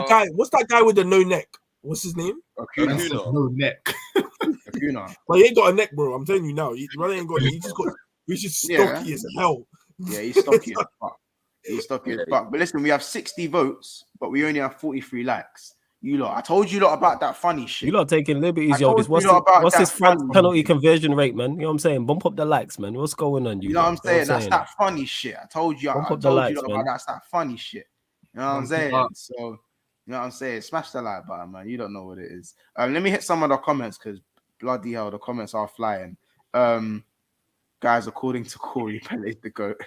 guy? What's that guy with the no neck? What's his name? Acuna. No neck. Acuna. But he ain't got a neck, bro. I'm telling you now. He ain't got. He just got. He's just stocky as hell. Yeah, he's stocky as fuck. He's stocky as fuck. But listen, we have 60 votes, but we only have 43 likes. You lot, I told you lot about that funny shit. You lot taking liberties, yo. What's this France penalty conversion rate, man? You know what I'm saying? Bump up the likes, man. What's going on? You know what I'm saying? That's that funny shit. I told you. Bump up the likes, man. That's that funny shit. You know what I'm saying? So, you know what I'm saying? Smash the like button, man. You don't know what it is. Let me hit some of the comments because bloody hell, the comments are flying. Guys, according to Corey, Pele's the GOAT.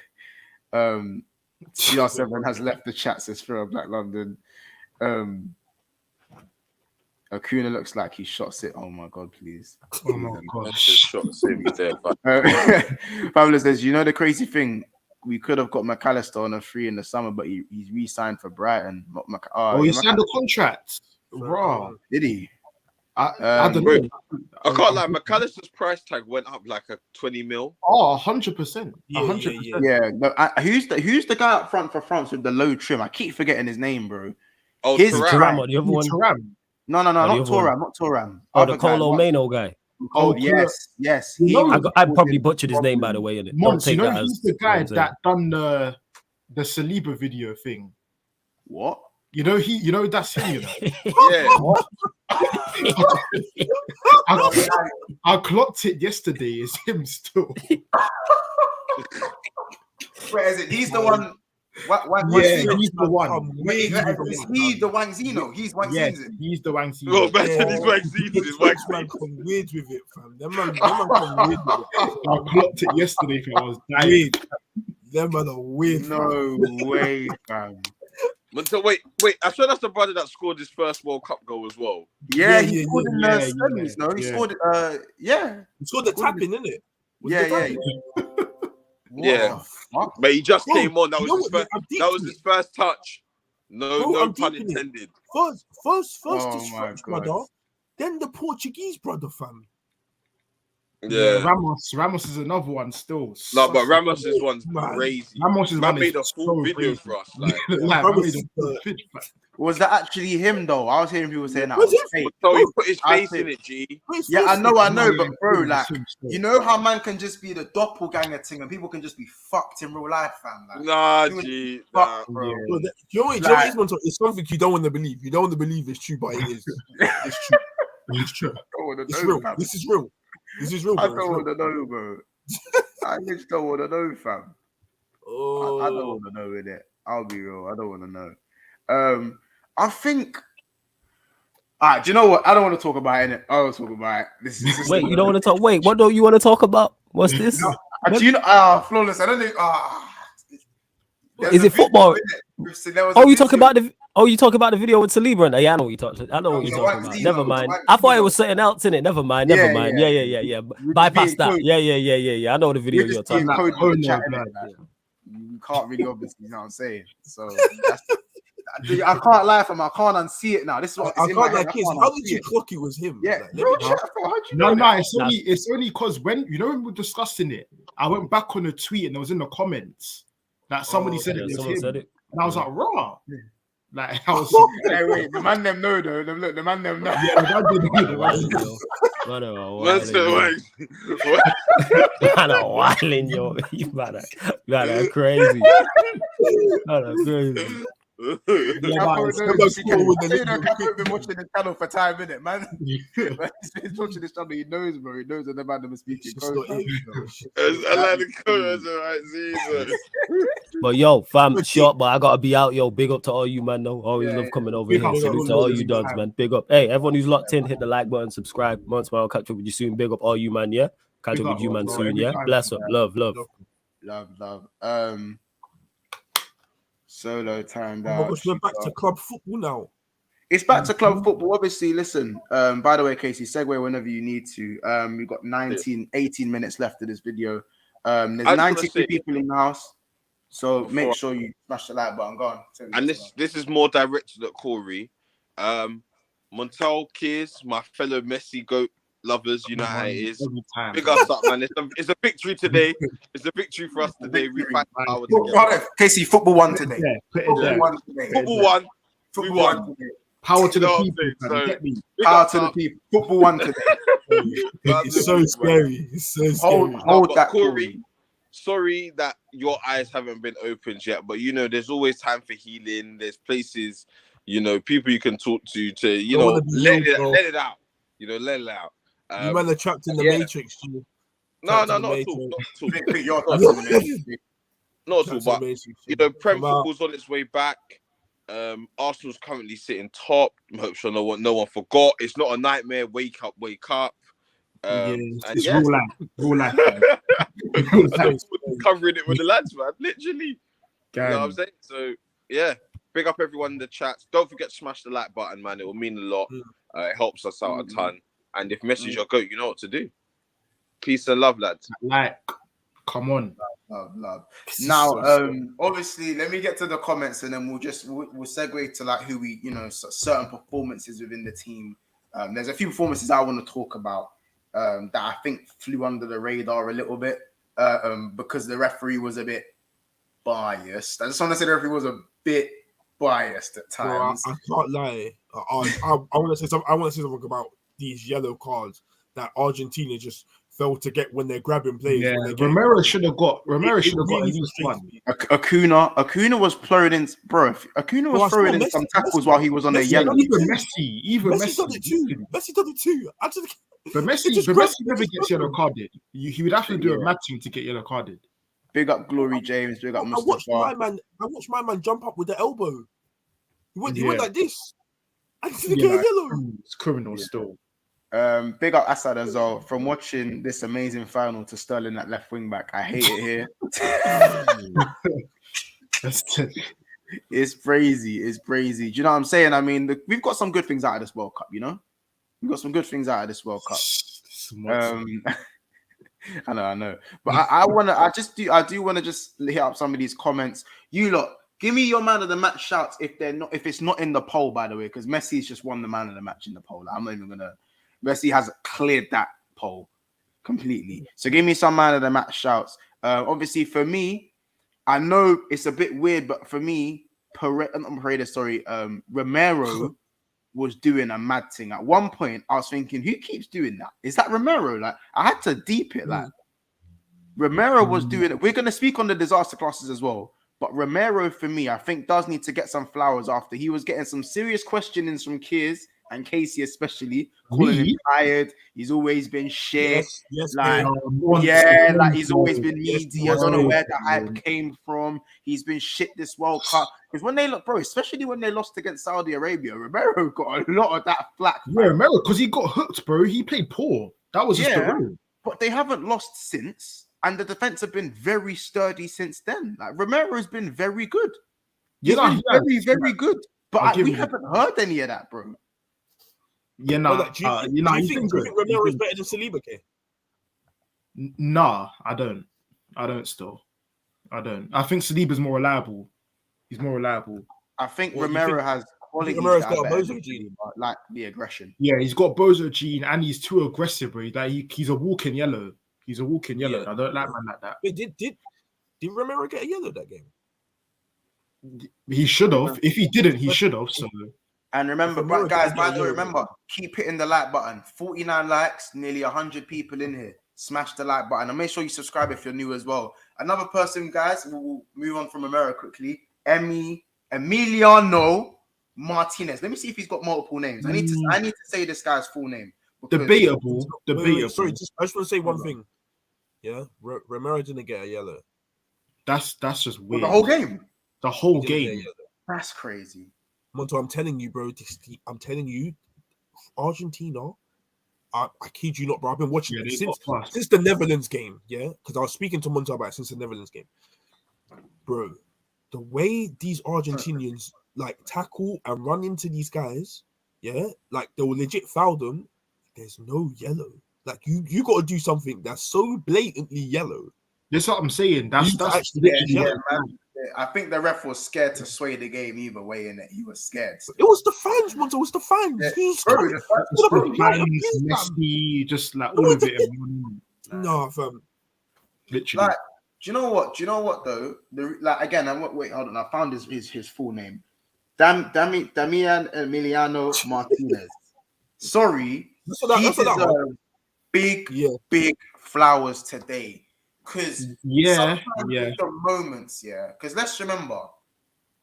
CR7 has left the chat, says Phil Black London. Acuna looks like he shots it. Oh my god, please. Oh my god. Pablo says, you know the crazy thing? We could have got McAllister on a free in the summer, but he's re-signed for Brighton. He signed a contract. Raw. Did he? I don't know. I can't lie. McAllister's price tag went up like a 20 mil. Oh, 100%. 100%. Yeah. No, who's the guy up front for France with the low trim? I keep forgetting his name, bro. Oh, Thuram, the other one. No, not Thuram. Oh, the Colo Mano guy. Oh, yes. I probably butchered his name, by the way. Mons, you know he's the guy that done the Saliba video thing. What? You know that's him. Yeah. What? I clocked it yesterday. It's him still. Where is it? He's the one. He's the one. Is he the Wangzino? He's Wangzino. Yes, he's the Wangzino. Oh, man, he's Wangzino. Man come weird with it, fam. Them man come weird with it. I clocked it yesterday. I was dying. Them man are weird. No way, fam. So wait. I swear that's the brother that scored his first World Cup goal as well. Yeah, he scored in the semis. No, he scored. He scored the tapping, didn't it? Yeah. But he just came on. That was his first touch. No pun intended. First his French brother, then the Portuguese brother, fam. Yeah. Ramos is another one still. No, but Ramos's one's crazy. Ramos's man one made a full video for us. Was that actually him though? I was hearing people saying that. So he put his face in it, G. Yeah, I know, but bro, like, you know how man can just be the doppelganger thing and people can just be fucked in real life, fam. Like, nah, G. Nah, bro. You know what? It's something you don't want to believe. You don't want to believe it's true, but it is. It's true. It's true. It's real. This is real. This is real. I don't want to know, bro. I just don't want to know, fam. Oh. I don't want to know with it. I'll be real. I don't want to know. I think. All right, do you know what? I don't want to talk about it. I don't want to talk about it. Wait, you don't want to talk? Wait, what don't you want to talk about? What's this? Do you know? Flawless. I don't think. Is it football? Oh, You talking about the? Oh, you talking about the video with Saliba? Yeah, I know what you talking. I know what you're talking about. Never mind. I thought it was something else in it. Never mind. Never mind. Yeah. Bypass that. Yeah. I know the video you're talking about. You can't really obviously, you know what I'm saying. So that's, I can't lie from. I can't unsee it now. This is what I can't like kids. How did you clock it was him? Yeah, like, bro. No. It's only because when we were discussing it, I went back on the tweet and it was in the comments that somebody said it was him, said it. and I was like, raw. Like I was. Hey, wait, the man them know though. Look, the man them know. Yeah, the man did know. Man, wilding, yo. You man, crazy. Man, crazy. I've been watching the channel for 5 minutes, man. He's watching this channel. He knows, bro. He knows that the man them is speaking. I like the comments, alright. But yo, fam, short, but I gotta be out, yo. Big up to all you, man. No, always love coming over here. Salute to all you dogs, man. Big up. Hey, everyone who's locked in, hit the like button, subscribe. Once more, I'll catch up with you soon. Big up all you, man. Yeah, catch up with you, man, soon. Yeah, bless up, love. Solo timed Oh my out. gosh, we're back to club football now. It's back to club football. Obviously, listen. By the way, Casey, segue whenever you need to. We've got 18 minutes left of this video. There's 92 people in the house, so make sure you smash the like button. Go on. And this is more directed at Corey. Montel, Kears, my fellow Messi goat lovers, you know how it is. Big us up, man. It's a victory today. It's a victory for us today. We fight power together. Casey, football won today. Football won. We won. Power to the people. Power to the people. Football won today. It's so scary. It's so scary. Hold that, Corey. Sorry that your eyes haven't been opened yet, but you know, there's always time for healing. There's places, you know, people you can talk to you know, let it out. You know, let it out. You man are trapped in the Matrix. No, not at all. Not at all. But you know, Prem football's on its way back. Arsenal's currently sitting top. I hope sure no one forgot. It's not a nightmare. Wake up. It's real life. Covering it with the lads, man. Literally. You know what I'm saying? So yeah, big up everyone in the chat. Don't forget to smash the like button, man. It will mean a lot. It helps us out a ton. And if Messi's your goat, you know what to do. Peace and love, lads. Like, come on. Love. Now, obviously, let me get to the comments and then we'll segue to like who we, you know, certain performances within the team. There's a few performances I want to talk about that I think flew under the radar a little bit because the referee was a bit biased. I just want to say the referee was a bit biased at times. Bro, I can't lie. I want to say something. I want to say something about these yellow cards that Argentina just fail to get when they're grabbing players. Yeah, Romero should have got at least one. Acuna was throwing in, bro. Acuna was throwing in some tackles while he was on the yellow. Even Messi done it too. Messi done it too. But Messi never gets yellow carded. He would have to do a matching to get yellow carded. Big up Glory James. Big up Mustafa. I watched my man jump up with the elbow. He went like this. I didn't get a yellow. It's criminal still. Big up Assad as well. From watching this amazing final to Sterling at left wing back, I hate it here. It's crazy. It's crazy. Do you know what I'm saying? I mean, we've got some good things out of this World Cup. You know, we've got some good things out of this World Cup. I know. But I do want to just hit up some of these comments. You lot, give me your man of the match shouts if it's not in the poll, by the way, because Messi's just won the man of the match in the poll. I'm not even gonna. Messi has cleared that poll completely. So give me some man of the match shouts. Obviously, for me, I know it's a bit weird, but for me, Romero was doing a mad thing. At one point, I was thinking, who keeps doing that? Is that Romero? Like, I had to deep it. Like, Romero was doing it. We're going to speak on the disaster classes as well. But Romero, for me, I think does need to get some flowers after he was getting some serious questionings from Kears and Casey, especially calling him tired. He's always been shit. He's always been needy. I don't know where the hype came from. He's been shit this World Cup. Because when they look, bro, especially when they lost against Saudi Arabia, Romero got a lot of that flack. Yeah, Romero, because he got hooked, bro. He played poor. That was just the rule. but they haven't lost since, and the defense have been very sturdy since then. Like Romero has been very good. He's been very good. But we haven't heard any of that, bro. Yeah, do you think Romero is better than Saliba, K? Nah, I don't. I don't think Saliba's more reliable. He's more reliable. I think Romero has qualities Romero's that are got a better bozo gene. like the aggression. Yeah, he's got bozo gene and he's too aggressive, bro. Like he's a walking yellow. He's a walking yellow. Yeah. I don't like man like that. Wait, did Romero get a yellow that game? He should have. If he didn't, he should have. So. And remember, guys, by the way, remember, keep hitting the like button. 49 likes, nearly 100 people in here. Smash the like button and make sure you subscribe if you're new as well. Another person, guys, we'll move on from Romero quickly. Emiliano Martinez. Let me see if he's got multiple names. I need to say this guy's full name. Debatable. Wait, sorry, I just want to say one thing. Yeah, Romero didn't get a yellow. That's just weird. The whole game. The whole game. That's crazy. Monto, I'm telling you, bro. Argentina. I kid you not, bro. I've been watching it since the Netherlands game. Yeah, because I was speaking to Monto about it since the Netherlands game, bro. The way these Argentinians like tackle and run into these guys, yeah, like they will legit foul them. There's no yellow. Like you got to do something that's so blatantly yellow. That's what I'm saying. That's actually man. I think the ref was scared to sway the game either way. In it, he was scared. It was the fans, Monto. It was the fans. Messi, just like all of it. No, fam. Literally. Like, do you know what? Though, wait, hold on. I found his full name. Damian Emiliano Martinez. Sorry, he deserves big flowers today. Because the moments, because let's remember,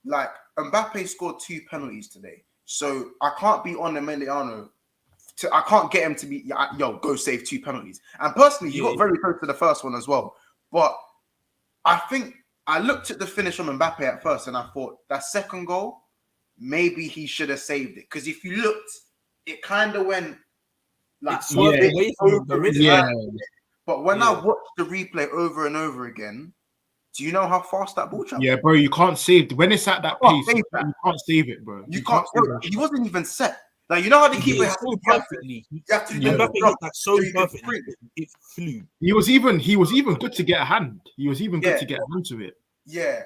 like Mbappe scored 2 penalties today, so I can't be on Emiliano. I can't get him to be go save 2 penalties. And personally, he got very close to the first one as well. But I think I looked at the finish on Mbappe at first, and I thought that second goal, maybe he should have saved it. Because if you looked, it kind of went like away from the But when I watched the replay over and over again, do you know how fast that ball traveled? Yeah, bro, you can't save it. When it's at that pace, you can't save it, bro. You can't save it. He wasn't even set. Like, you know how the keeper has so perfectly. You have to Mbappe hit that so perfectly. It flew. He was even good to get a hand. He was even good to get a hand to it. Yeah,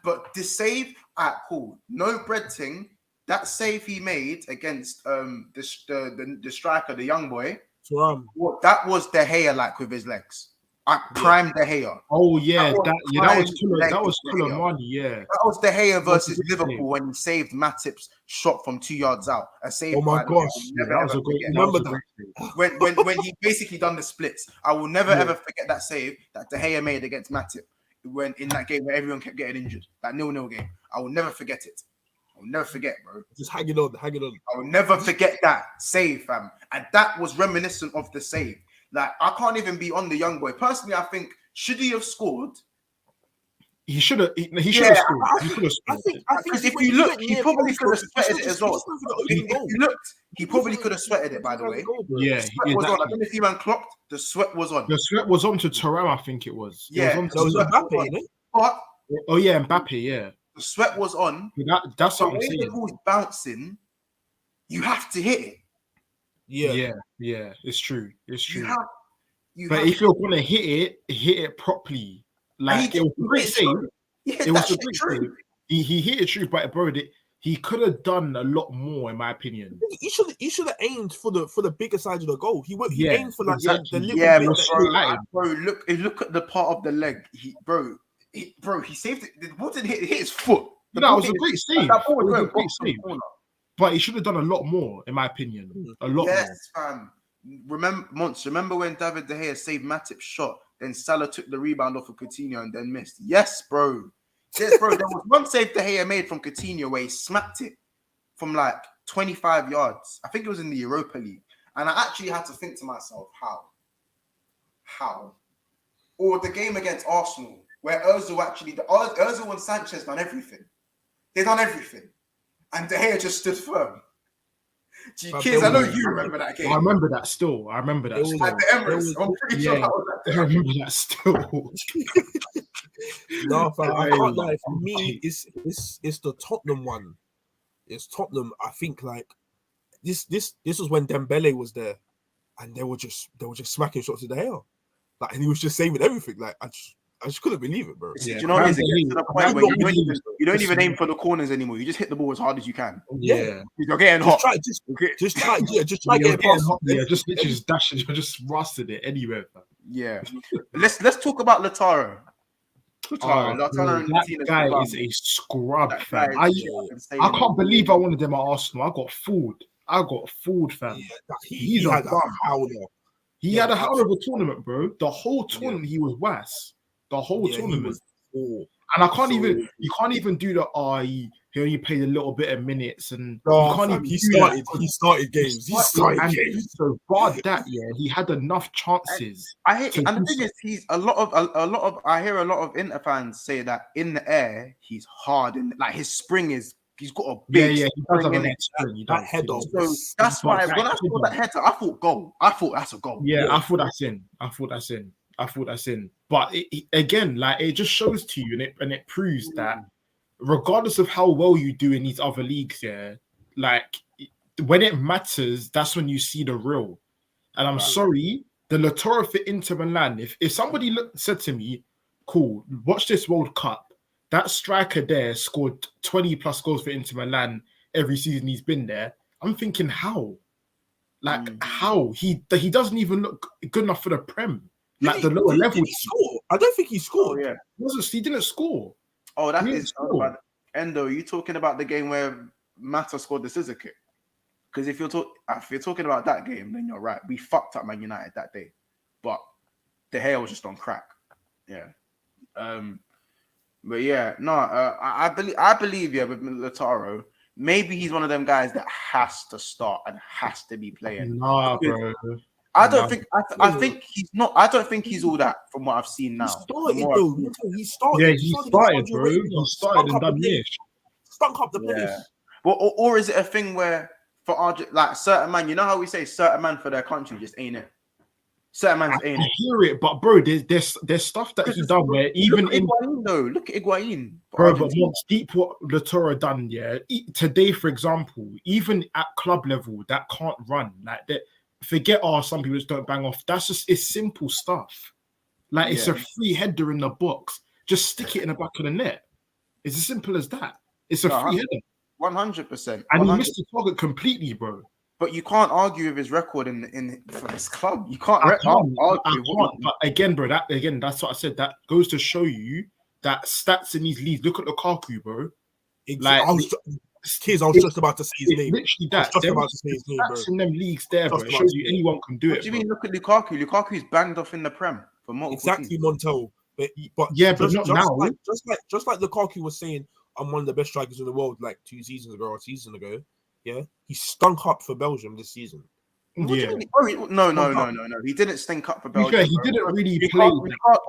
but the save at cool. No bread thing. That save he made against the striker, the young boy. That was De Gea like with his legs. I primed De Gea. Oh yeah, that was Colomani. Yeah, that was De Gea versus Liverpool when he saved Matip's shot from 2 yards out. A save. Oh my gosh, that was a great. Remember that when he basically done the splits. I will never ever forget that save that De Gea made against Matip when in that game where everyone kept getting injured. That 0-0 game. I will never forget it. I'll never forget, bro. Just hanging on. I will never forget that save, fam. And that was reminiscent of the save. Like, I can't even be on the young boy. Personally, I think, should he have scored? He should have. He should have scored. He should have scored. Because if you look, he probably could have sweated it as well. If you looked, he probably could have sweated it, by the way. Yeah, I don't know if he man clocked. The sweat was on. The sweat was on to Thuram, I think it was. Yeah, it was Mbappe, isn't it? But Mbappe, yeah. The sweat was on. That's what I'm saying. The ball's bouncing. You have to hit it. Yeah. It's true. But if you're gonna hit it properly. Like it was a great save. It was a great save. He hit it true, but bro, he could have done a lot more, in my opinion. You should have aimed for the bigger side of the goal. He aimed for like the little bit. Bro, look at the part of the leg. He saved it. The ball didn't hit his foot. It was a great save. But he should have done a lot more, in my opinion. A lot more. Yes, fam. Remember when David De Gea saved Matip's shot, then Salah took the rebound off of Coutinho and then missed? Yes, bro. Yes, bro. There was one save De Gea made from Coutinho where he smacked it from like 25 yards. I think it was in the Europa League. And I actually had to think to myself, how? Or the game against Arsenal, where Ozil and Sanchez done everything. They done everything. And De Gea just stood firm. Gee, But kids, there I know was- you remember that I game. remember that still. I remember that It was- still. At the Emirates. I'm pretty sure Yeah. that was at I the remember that still. No, fam, I Aye. can't lie. For me, it's the Tottenham one. It's Tottenham. I think like this was when Dembele was there, and they were just smacking shots in the air, like, and he was just saving everything. Like I just couldn't believe it, bro. Do Yeah, you know what it is? It Dembele- gets to the point where Dembele you don't even just- aim for the corners anymore. You just hit the ball as hard as you can. Yeah. You're getting hot. Just try You're get getting past. hot, yeah, just literally just dashing, you're just rusted it anywhere. Fam. Yeah. Let's talk about Lautaro. Oh, Lautaro bro, and that Martinez guy combined. is a scrub, That fam. guy I is insane, man. can't believe I wanted him at Arsenal. I got fooled, fam. He He's a had a bum. howler. He Yeah, had a hell of a tournament, bro. The whole tournament he was worse. The whole Yeah, he tournament. was poor. And I can't So- even you can't even do the he only played a little bit of minutes and No, you can't fam, even he do started. that. He started games. He started And games. so bar that, yeah, he had enough chances. I hate, to and the do thing so. is, he's a lot of. I hear a lot of Inter fans say that in the air he's hard and like his spring is. He's got a Yeah, big he does spring have a in big it. spring. He that does. header He does. was- So that's But why that when I saw that header, I thought goal. I thought that's a goal. Yeah, Yeah. I thought that's in. But again, like it just shows to you, and it proves that regardless of how well you do in these other leagues, yeah, like when it matters, that's when you see the real. And I'm sorry, the Lautaro for Inter Milan. If somebody said to me, "Cool, watch this World Cup," that striker there scored 20 plus goals for Inter Milan every season he's been there. I'm thinking, how? Like how he doesn't even look good enough for the Prem. Like the lower level. Did he score? I don't think he Oh scored. yeah. He didn't score. Oh, that He is didn't score. Endo. Are you talking about the game where Mata scored the scissor kick? Because if you're talking about that game, then you're right. We fucked up Man United that day, but the hair was just on crack. Yeah. But yeah, no. I believe yeah with Lautaro. Maybe he's one of them guys that has to start and has to be playing. Nah, bro. I don't think. I think he's not. I don't think he's all that from what I've seen He now. started, From what though. I've seen. Look how he started. Yeah, He he started started, against bro. Argentina. He started Stunk and up the done place. this. Stunk up the place. Yeah. Well, or is it a thing where for like certain man, you know how we say certain man for their country just ain't it? Certain man's ain't I it. hear it, but bro, there's stuff that he done where even look at in Higuain, though. Look at Higuain. for bro, but Argentina. what's deep what Lautaro done, yeah. Today, for example, even at club level, that can't run like that. Forget some people just don't bang off. That's just it's simple stuff. Like it's a free header in the box. Just stick it in the back of the net. It's as simple as that. It's a free header. 100%. And he missed the target completely, bro. But you can't argue with his record in for his club. You can't, I can't, argue. but again, bro, that's what I said. That goes to show you that stats in these leagues. Look at Lukaku, bro. Like, I was just about to say his name. Literally I was that. just about to say his name, bro. Stats in them leagues there, bro. Just It about shows to you say. anyone can do What it. do you bro. mean? Look at Lukaku. Lukaku's banged off in the Prem for multiple Exactly, teams. Montel. But Yeah, but not now. Just like Lukaku was saying, I'm one of the best strikers in the world, like 2 seasons ago or a season ago. Yeah, he stunk up for Belgium this season. What do you Yeah. mean? No. He didn't stink up for To be Belgium. fair, he bro. didn't really play.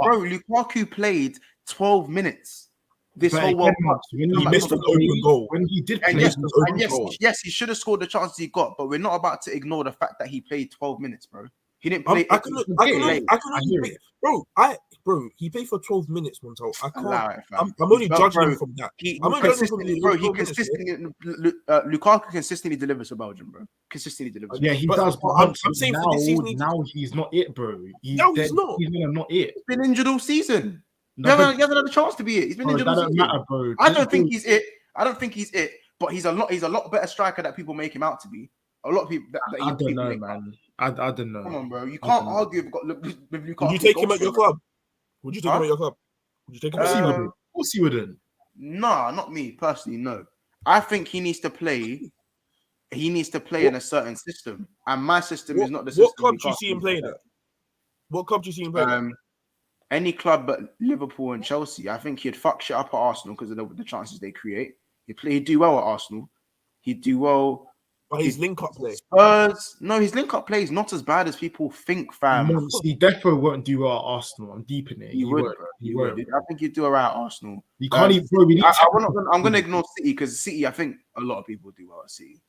Lukaku played 12 minutes this But whole again, World Cup. when He missed an open goal. When he did And play, yes, he should have scored the chances he got, but we're not about to ignore the fact that he played 12 minutes, bro. He didn't play. I can bro, he played for 12 minutes, Montel. I can't. I'm only judging him from that. Lukaku consistently delivers for Belgium, bro. Consistently delivers. yeah, he But does. But I'm saying now, for this season, now he's not it, bro. He's not. He's not it. He's been injured all season. No, he hasn't had a chance to be it. He's been bro, injured that all don't season. matter, bro. I don't think he's it. But he's a lot better striker that people make him out to be. A lot of people. I don't know, man. I don't know. Come on, bro. You can't argue with Lukaku. Would you take him at your club? Would you take him at your club? Would you take him? Of course he wouldn't. Nah, not me personally. No, I think he needs to play. He needs to play in a certain system, and my system is not the system. What club do you see him playing at? What club do you see him playing at? Any club but Liverpool and Chelsea. I think he'd fuck shit up at Arsenal because of the chances they create. He'd do well at Arsenal. He'd do well. But his link-up play. Spurs. No, his link-up play is not as bad as people think, fam. He definitely won't do well at Arsenal. I'm deep in it. He would. Won't. He would. I think he'd do alright at Arsenal. You can't even. Bro, I'm going to ignore City because City, I think a lot of people do well at City.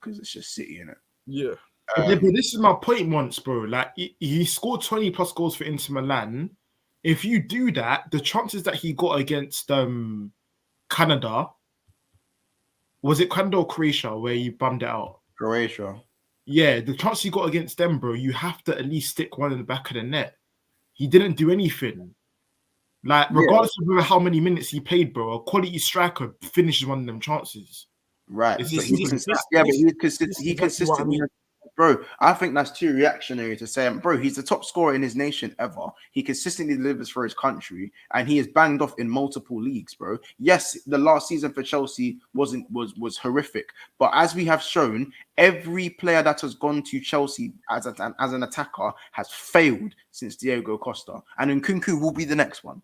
because it's just City in it. Yeah. But this is my point once, bro. Like, he scored 20 plus goals for Inter Milan. If you do that, the chances that he got against Canada, was it Canada or Croatia where you bummed it out? Croatia. Yeah, the chance you got against them, bro, you have to at least stick one in the back of the net. He didn't do anything. Like, regardless of how many minutes he played, bro, a quality striker finishes one of them chances. Right. It's But just- he consistently. Bro, I think that's too reactionary to say, bro, he's the top scorer in his nation ever. He consistently delivers for his country, and he is banged off in multiple leagues, bro. Yes, the last season for Chelsea was horrific, but as we have shown, every player that has gone to Chelsea as an attacker has failed since Diego Costa, and Nkunku will be the next one.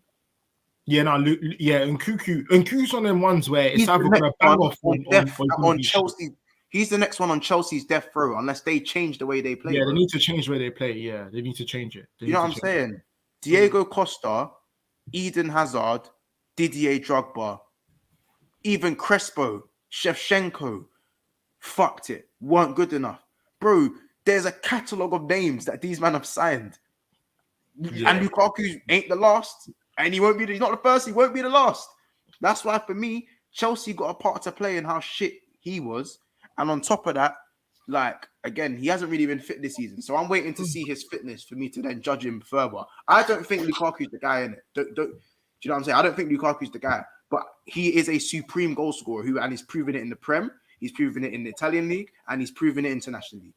Yeah, no, Nkunku's one of them ones where it's He's either the going to next bang one off on Chelsea. He's the next one on Chelsea's death row, unless they change the way they play. Yeah, bro. they need to change where they play. Yeah, they need to change it. You know what I'm saying? Diego Costa, Eden Hazard, Didier Drogba, even Crespo, Shevchenko, fucked it, weren't good enough. Bro, there's a catalogue of names that these men have signed. Yeah. And Lukaku ain't the last. And he's not the first, he won't be the last. That's why, for me, Chelsea got a part to play in how shit he was. And on top of that, like, again, he hasn't really been fit this season. So I'm waiting to see his fitness for me to then judge him further. I don't think Lukaku's the guy in it. Do you know what I'm saying? I don't think Lukaku's the guy. But he is a supreme goal scorer and he's proven it in the Prem, he's proven it in the Italian league, and he's proven it internationally.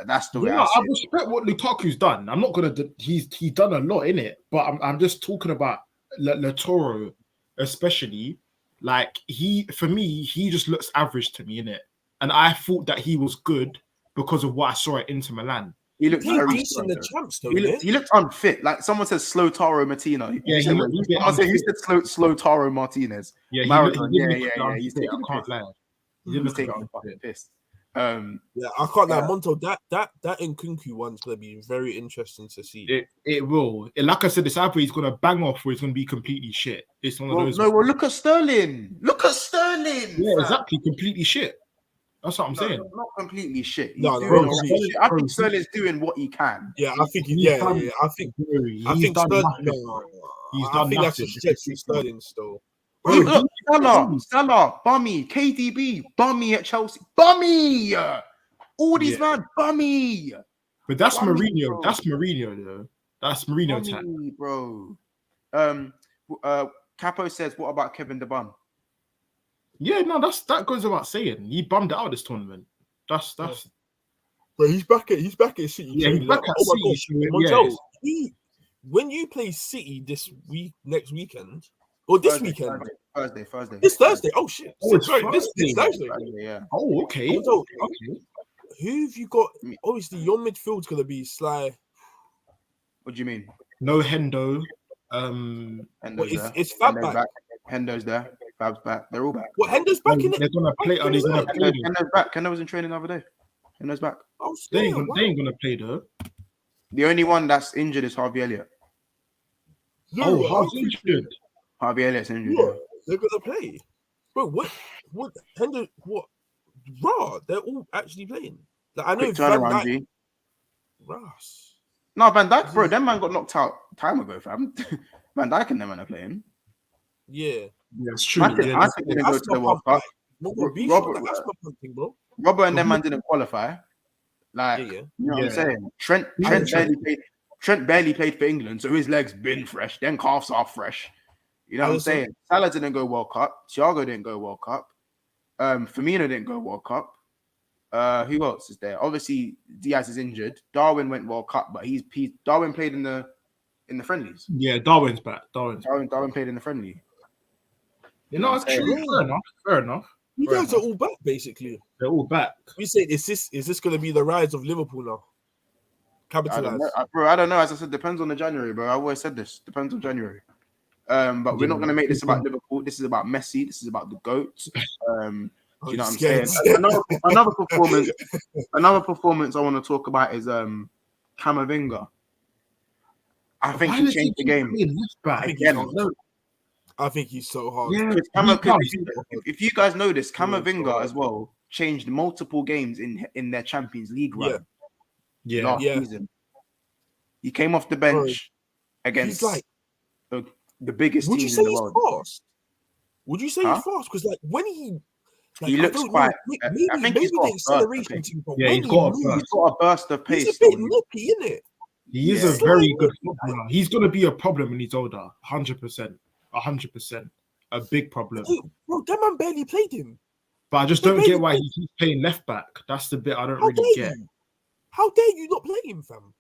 That's the way I see I respect what Lukaku's done. I'm not gonna. He's done a lot in it, but I'm just talking about Lautaro, especially. Like, for me, he just looks average to me in it, and I thought that he was good because of what I saw at Inter Milan. He looked very decent in the champs, though. He looked unfit. Like someone says, slow Taro Martino. Yeah, Who said slow Taro Martinez? Yeah, He's taking I can't lie. He's taking the fucking piss. Yeah, I can't lie, Monto. That Nkunku one's gonna be very interesting to see. It will. Like I said, this either he's gonna bang off or it's gonna be completely shit. It's one of those. No, well, look at Sterling. Yeah, exactly, completely shit. That's what I'm saying. Not completely shit. I think Sterling's doing what he can. Yeah, I think I think Sterling. I think that's a stretch for Sterling still. Look, Salah, bummy, KDB, bummy at Chelsea, bummy. All these man, bummy. But that's bummy, Mourinho. bro. That's Mourinho, though. That's Mourinho tech, bro. Capo says, "What about Kevin De Bruyne?" Yeah, no, that goes without saying. He bummed out this tournament. That's. But he's back at City. Yeah, he's back at City. Montel, when you play City next weekend. Or this weekend? Thursday. It's Thursday. Oh shit! It's Sorry, Thursday. this Thursday. Yeah. Oh, okay. Who have you got? Obviously, your midfield's gonna be Sly. What do you mean? No Hendo. It's Fab back. Hendo's there. Fab's back. They're all back. What, Hendo's back in it? They're gonna play. Are they gonna play? Hendo's back. Hendo was in training the other day. Hendo's back. Oh, they ain't gonna play though. The only one that's injured is Harvey Elliott. No, how's injured? Harvey Elliott's injured. What? They're gonna play, bro. What? Hendo? What? Raw? They're all actually playing. Like, I know Van Dijk. Ross. No, Van Dijk, bro. Them man got knocked out time ago, fam. Van Dijk and them man are playing. Yeah, it's true. I think they're gonna go to the World Cup. Robert and them man didn't qualify. Like, you know what I'm saying? Trent barely played for England, so his legs been fresh. Then calves are fresh. You know what I'm saying? Salah didn't go World Cup. Thiago didn't go World Cup. Firmino didn't go World Cup. Who else is there? Obviously, Diaz is injured. Darwin went World Cup, but Darwin played in the friendlies. Yeah, Darwin's back. Darwin played in the friendly. You know, it's true. Fair enough. You guys are all back, basically. They're all back. We say, is this going to be the rise of Liverpool now? Capitalize, bro. I don't know. As I said, depends on the January, bro. I always said this. Depends on January. But we're not going to make this about Liverpool. This is about Messi. This is about the GOAT. Do you know what I'm saying? Another performance I want to talk about is Camavinga. I think he changed the game. I think he's so hard. Yeah, if you guys know this, Camavinga as well changed multiple games in their Champions League run Yeah. last season. He came off the bench against He's like, the biggest would you teams say in the he's world. fast? Would you say he's fast? Because like when He looks I don't quite. know, I think maybe he's got the a burst of acceleration pace. team, but Yeah, when he's he got a moves, burst. He's got a burst of pace. he's a though. bit nippy, isn't it? He is Yeah. a very Slightly. good footballer. He's going to be a problem when he's older. 100%. 100%. A big problem. Dude, bro, that man barely played him. But I just They don't barely get why played- he keeps playing left back. That's the bit I don't How really dare get. you? How dare you not play him, fam?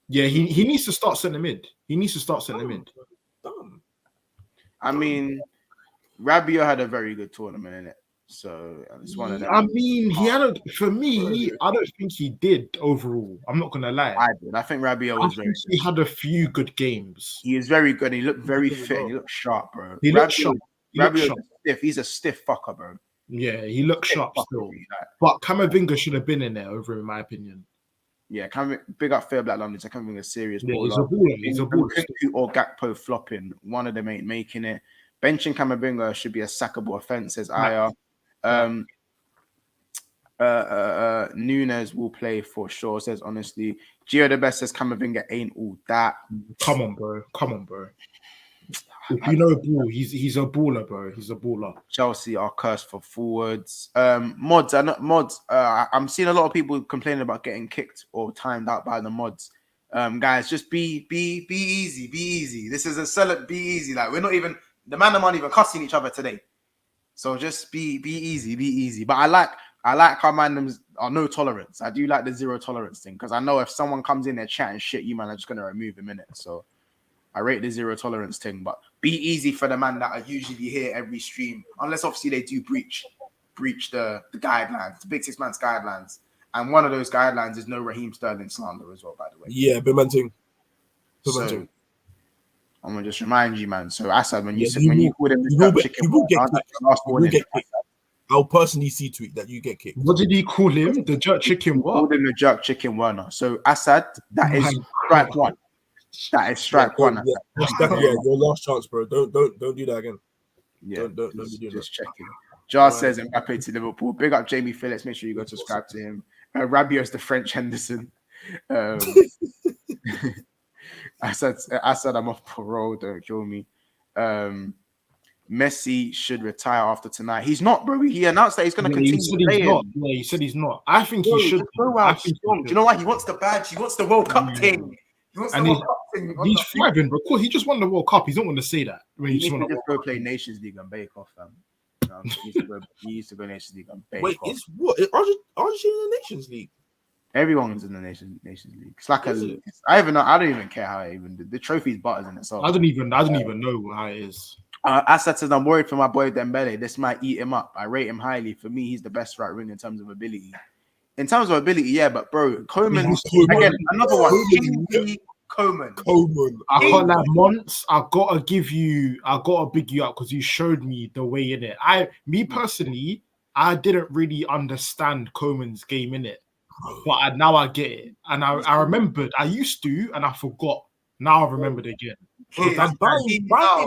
Yeah, he needs to start centre mid. He needs to start centre mid. Dumb. I mean, Rabiot had a very good tournament in it. So it's one of them. I mean, he had a. For me, I don't think he did overall. I'm not gonna lie. I did. I think Rabiot I was very think good. he had a few good games. He is very good. He looked very fit. He looked sharp, bro. He looked sharp. He looked Rabiot's sharp. stiff. He's a stiff fucker, bro. Yeah, he looked sharp Fucker, still. like, But Camavinga should have been in there over, in my opinion. yeah, big up Fair Black London. I can't a serious Yeah, baller. he's a baller. He's a baller. Nkunku or Gakpo flopping. One of them ain't making it. Benching Camavinga should be a sackable offense, says Aya. Nunes will play for sure, says honestly. Gio the best says Camavinga ain't all that. Come on, bro. Come on, bro. If you know ball, he's a baller, bro. He's a baller. Chelsea are cursed for forwards. Mods. I'm seeing a lot of people complaining about getting kicked or timed out by the mods. Guys, just be easy. Be easy. This is a sellout. Be easy. Like we're not even the man and man even cussing each other today. So just be easy. Be easy. But I like how man are no tolerance. I do like the zero tolerance thing because I know if someone comes in there chatting shit, you man are just gonna remove him in it. So I rate the zero tolerance thing, but be easy for the man that are usually here every stream, unless obviously they do breach the guidelines, the Big Six Man's guidelines. And one of those guidelines is no Raheem Sterling slander as well, by the way. Yeah, Bimenting. So I'm gonna just remind you, man. So Assad, when you called him you will get kicked. I'll personally see tweet that you get kicked. What did he call him? The jerk chicken what? Called him the jerk chicken Werner. So Assad, that is strike one. That is strike one. Yeah, your last chance, bro. Don't do that again. Yeah, don't be doing just that. checking. Jar says Mbappe to Liverpool. Big up Jamie Phillips. Make sure you go subscribe to him. Rabiot's the French Henderson. I said I'm off parole. Don't kill me. Messi should retire after tonight. He's not, bro. He announced that he's going to continue playing. Yeah, he said he's not. I think he should. Go out strong. Do you know why? He wants the badge. He wants the World Cup thing. He wants the World Cup thing. He's thriving, bro. Of course, he just won the World Cup. He's not going to say that. He needs to just go play Nations League and bake off, fam. He used to go Nations League and bake off. It's what? Argentina in the Nations League? Everyone's in the Nations League. It's like I don't even care how it even the trophy's butters in itself. I don't even know how it is. Assad says I'm worried for my boy Dembele. This might eat him up. I rate him highly. For me, he's the best right wing in terms of ability. In terms of ability, yeah, but bro, Coman again, another one. Coman. I can't lie, Mons. I gotta big you up because you showed me the way in it. Me personally, I didn't really understand Coman's game in it, but now I get it, and I remembered. I used to, and I forgot. Now I remembered again. Bayern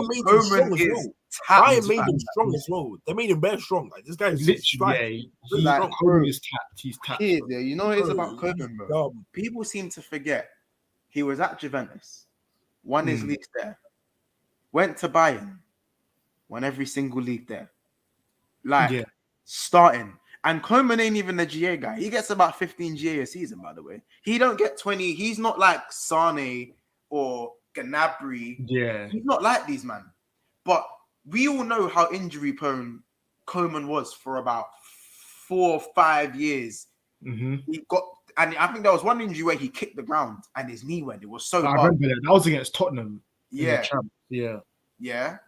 made him strong as well. Bayern made him strong as well. They made him very strong. Like this guy's literally, Coman is tapped. He's tapped. Yeah, you know what it is about Coman, bro. People seem to forget he was at Juventus, won his leagues there, went to Bayern, won every single league there, starting. And Coman ain't even the GA guy. He gets about 15 GA a season, by the way. He don't get 20. He's not like Sane or Gnabry. Yeah. He's not like these, man. But we all know how injury prone Coman was for about 4 or 5 years. Mm-hmm. And I think there was one injury where he kicked the ground and his knee went. It was so hard. I remember that. That was against Tottenham. Yeah. Yeah.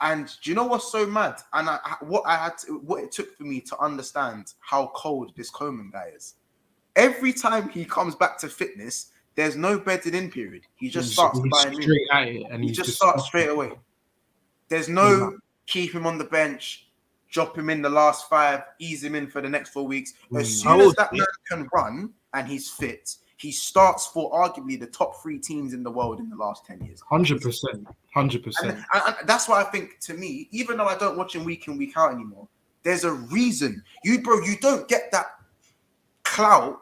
And do you know what's so mad? And what it took for me to understand how cold this Coman guy is. Every time he comes back to fitness, there's no bedded in period. He just starts buying straight at it, and he just starts straight away. There's no keep him on the bench, drop him in the last 5, ease him in for the next 4 weeks. As soon as that man can run and he's fit, he starts for arguably the top 3 teams in the world in the last 10 years. 100%. And that's why I think, to me, even though I don't watch him week in, week out anymore, There's a reason. You don't get that clout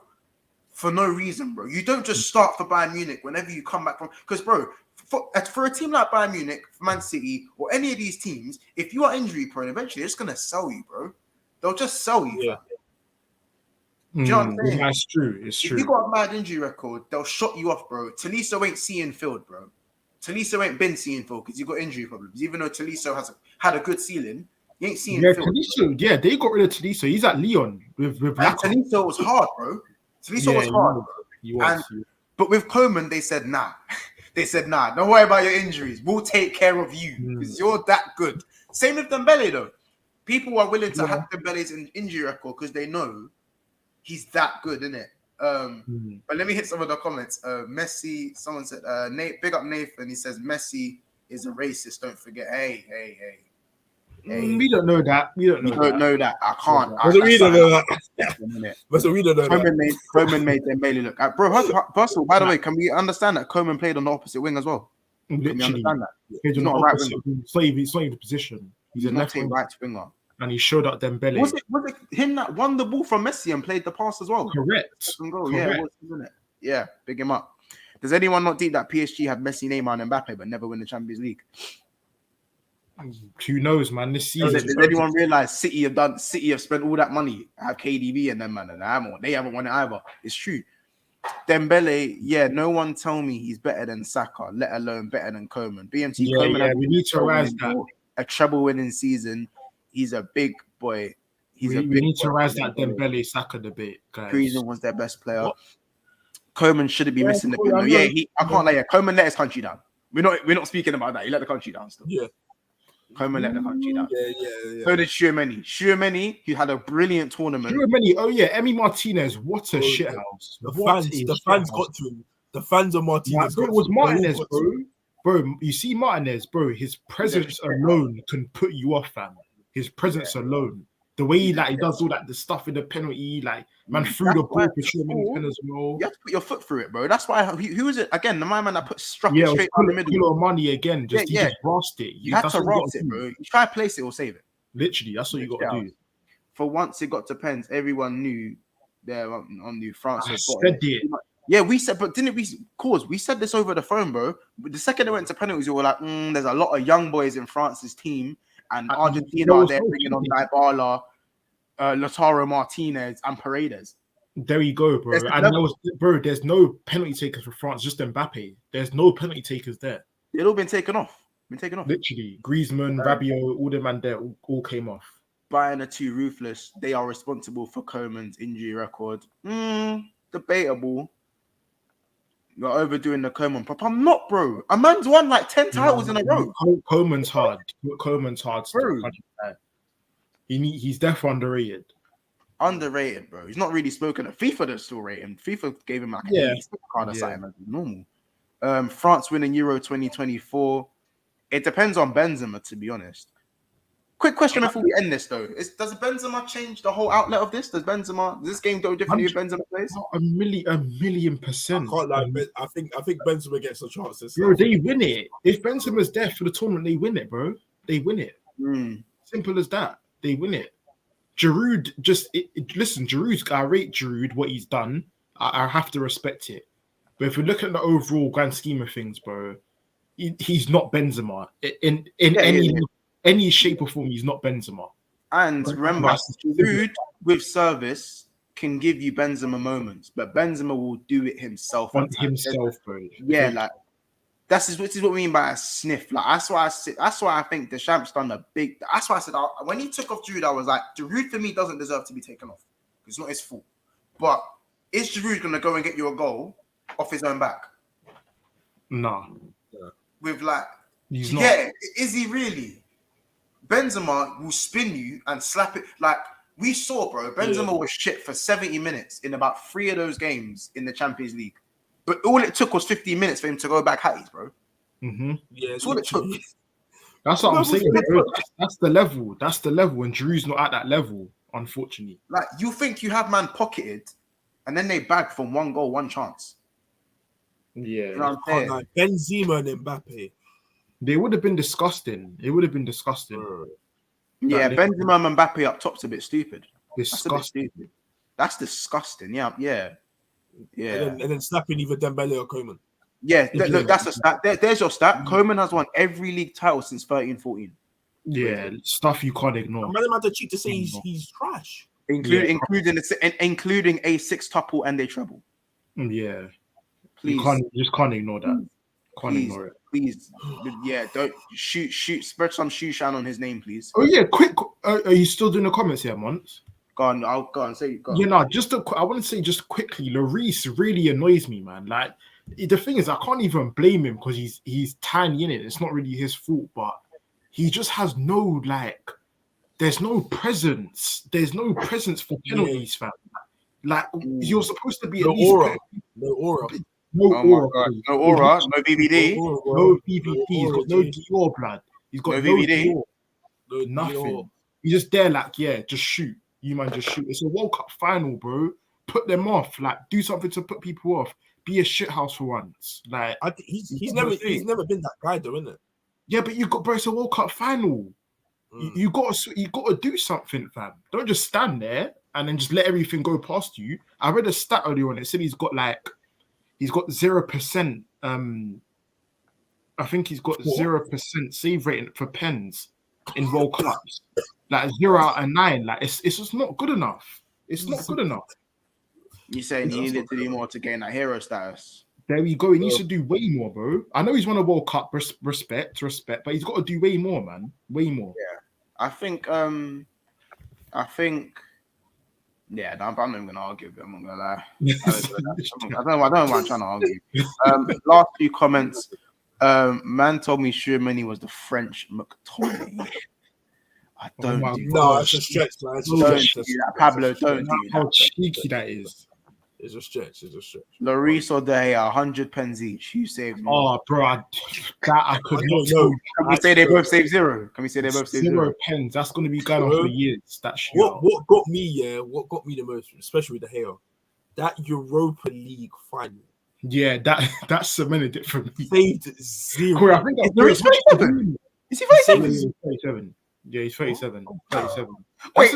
for no reason, bro. You don't just start for Bayern Munich whenever you come back from, because, bro, for a team like Bayern Munich, Man City, or any of these teams, if you are injury prone, eventually they're just gonna sell you, bro. They'll just sell you. Yeah. Do you know what I'm saying? That's true. It's true. If you got a mad injury record, they'll shut you off, bro. Tolisso ain't seeing field, bro. Tolisso ain't been seeing field because he got injury problems. Even though Tolisso had a good ceiling, he ain't seeing field. Tolisso, they got rid of Tolisso. He's at Lyon with Tolisso was hard, bro. Tolisso was hard. He was. But with Koeman, they said, nah. They said, nah, don't worry about your injuries. We'll take care of you because you're that good. Same with Dembele, though. People are willing to have Dembele's injury record because they know he's that good, innit? But let me hit some of the comments. Messi, someone said, Nate, big up Nathan. He says, Messi is a racist. Don't forget. Hey. We don't know that. We don't know that. I can't. We don't know that. Koeman made Dembele look. Bro, Russell, by the way, can we understand that Koeman played on the opposite wing as well? Literally. Can we understand that? He's not a right winger. He's not even the position. He's a left right winger. And he showed up Dembele. Was it him that won the ball from Messi and played the pass as well? Correct. Yeah, isn't it? Yeah, big him up. Does anyone not think that PSG had Messi, Neymar, and Mbappe but never win the Champions League? Who knows, man? This season. Does anyone realize City have spent all that money, have KDB and them, man, and they haven't won it either? It's true. Dembele, no one tell me he's better than Saka, let alone better than Koeman. Koeman, we need to rise that. A treble-winning season. He's a big boy. We need to rise that Dembele Saka debate, guys. Griezmann was their best player. What? Koeman shouldn't be missing the window. I can't lie. Koeman let his country down. We're not speaking about that. He let the country down still. Yeah. Koeman let the country down. Yeah. So did Tchouaméni, who had a brilliant tournament. Emi Martinez, what a shithouse. The fans got to him. The fans of Martinez. It was Martinez, bro. Bro, you see Martinez, bro. His presence alone can put you off, fam. His presence alone. The way he does all the stuff in the penalty, man threw the ball for Tchouaméni as well. You have to put your foot through it, bro. That's why. Who is it again? The man that struck it straight down the middle. Kilo money again. He just rasped it. You had to rasp it, bro. You try to place it or save it. Literally, that's what you got to do. For once, it got to pens. Everyone knew there on the France. I said it. Yeah, we said, but didn't we? We said this over the phone, bro. But the second it went to penalties, we were like, there's a lot of young boys in France's team, and Argentina are there bringing on Dybala, Lautaro Martinez, and Paredes. There you go, bro. There's no penalty takers for France, just Mbappe. There's no penalty takers there. They've all been taken off. Literally, Griezmann, Rabiot, all the man there all came off. Bayern are too ruthless. They are responsible for Koeman's injury record. Debatable. You're overdoing the Koeman prop. I'm not, bro. A man's won 10 titles in a row. Koeman's hard. Bro. He's definitely underrated. Underrated, bro. He's not really spoken at FIFA. They still rate him. FIFA gave him card aside as normal. France winning Euro 2024. It depends on Benzema, to be honest. Quick question before we end this, though. Does Benzema change the whole outlet of this? Does this game go differently if Benzema plays? A million percent. I can't lie, I think Benzema gets a chance. Bro, they win it. If Benzema's there for the tournament, they win it, bro. They win it. Simple as that. They win it. Giroud listen, I rate Giroud, what he's done. I have to respect it. But if we look at the overall grand scheme of things, bro, he's not Benzema. In any shape or form, he's not Benzema. And remember, Giroud with service can give you Benzema moments, but Benzema will do it himself. Bro. Yeah, this is what we mean by a sniff. That's why I think Deschamps done a big. That's why I said when he took off Giroud, I was like, Giroud for me doesn't deserve to be taken off. It's not his fault. But is Giroud gonna go and get you a goal off his own back? Nah. With he's not. Yeah, is he really? Benzema will spin you and slap it. We saw, bro. Benzema was shit for 70 minutes in about 3 of those games in the Champions League. But all it took was 15 minutes for him to go back hatties, bro. Mm-hmm. Yeah, that's all it took. That's what I'm saying, bro. That's the level. That's the level. And Drew's not at that level, unfortunately. You think you have man pocketed, and then they bag from 1 goal, 1 chance. Yeah. You know what I'm saying? Benzema and Mbappe. They would have been disgusting. It would have been disgusting. Yeah, That Benzema and Mbappe up top's a bit stupid. That's a bit disgusting. stupid. That's disgusting. Yeah. And then snapping either Dembele or Koeman. Yeah, Yeah. look, that's a stat. There's your stat. Koeman has won every league title since 13-14, Yeah, stuff you can't ignore. Man, I'm cheat to say he's trash. including a six-tuple and a treble. Yeah, Please, you just can't ignore that. Can't please, ignore it. please. Yeah, don't shoot. Spread some shoe shine on his name, please. Oh yeah, quick. Are you still doing the comments here, Mons? Go on. I'll go on. Say go on. Yeah, no, I want to say just quickly, Lloris really annoys me, man. Like the thing is, I can't even blame him because he's tiny in it. It's not really his fault, but he just has no like. There's no presence. There's no presence for penalties, fam. Like you're supposed to be No at least aura. No aura. no Oh my aura. God. No aura. No BBD. No BBD. He's got no Dior blood. He's got No no BBD. Dior. Nothing. He's just there, like, yeah, just shoot. You man, just shoot. It's a World Cup final, bro. Put them off. Like, do something to put people off. Be a shithouse for once. Like, he's never been that guy, though, isn't it? yeah, but bro, it's a World Cup final. You gotta do something, fam. Don't just stand there and then just let everything go past you. I read a stat earlier on. It said he's got 0%. I think he's got 0% save rating for pens in World Cups. Like 0 out of 9. Like it's just not good enough. It's not good enough. You saying he needed to do more to gain that hero status? There we go. He needs to do way more, bro. I know he's won a World Cup. Respect, but he's got to do way more, man. Way more. Yeah. I think. Yeah, I'm not even gonna argue. I'm not gonna lie. I don't know why I'm trying to argue. Last few comments. Man told me Schumann was the French McTominay. I don't do No, that's a stretch, man. Don't do that, Pablo. Don't do that. How cheeky that is. It's a stretch. Lloris or De Gea, 100 pens each. You saved me. Oh, bro, I could not. Can we say they both save 0? Can we say they both save 0? 0 pens. That's going to be going on for years. That shit. What got me? Yeah, what got me the most, especially with De Gea, that Europa League final. Yeah, that cemented it for me. Saved 0. Corey, I think Lloris 37. Is he 37? 37. Yeah, he's 37. 37. Wait,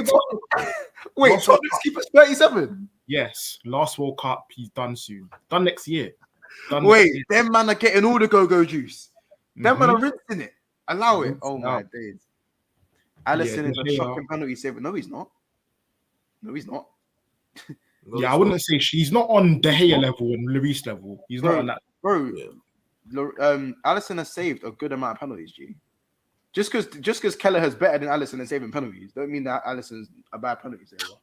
Tottenham's keeper's 37. Yes, last World Cup, he's done soon. Done next year. Them man are getting all the go-go juice. Them man are rinsing it. Allow it. Oh my days. Alisson is a shocking penalty saver. No, he's not. Yeah, I wouldn't say he's not on De Gea level and Lloris level. He's not on that. Bro, Alisson has saved a good amount of penalties, G. Just because Kelleher's better than Alisson in saving penalties, don't mean that Alisson's a bad penalty saver.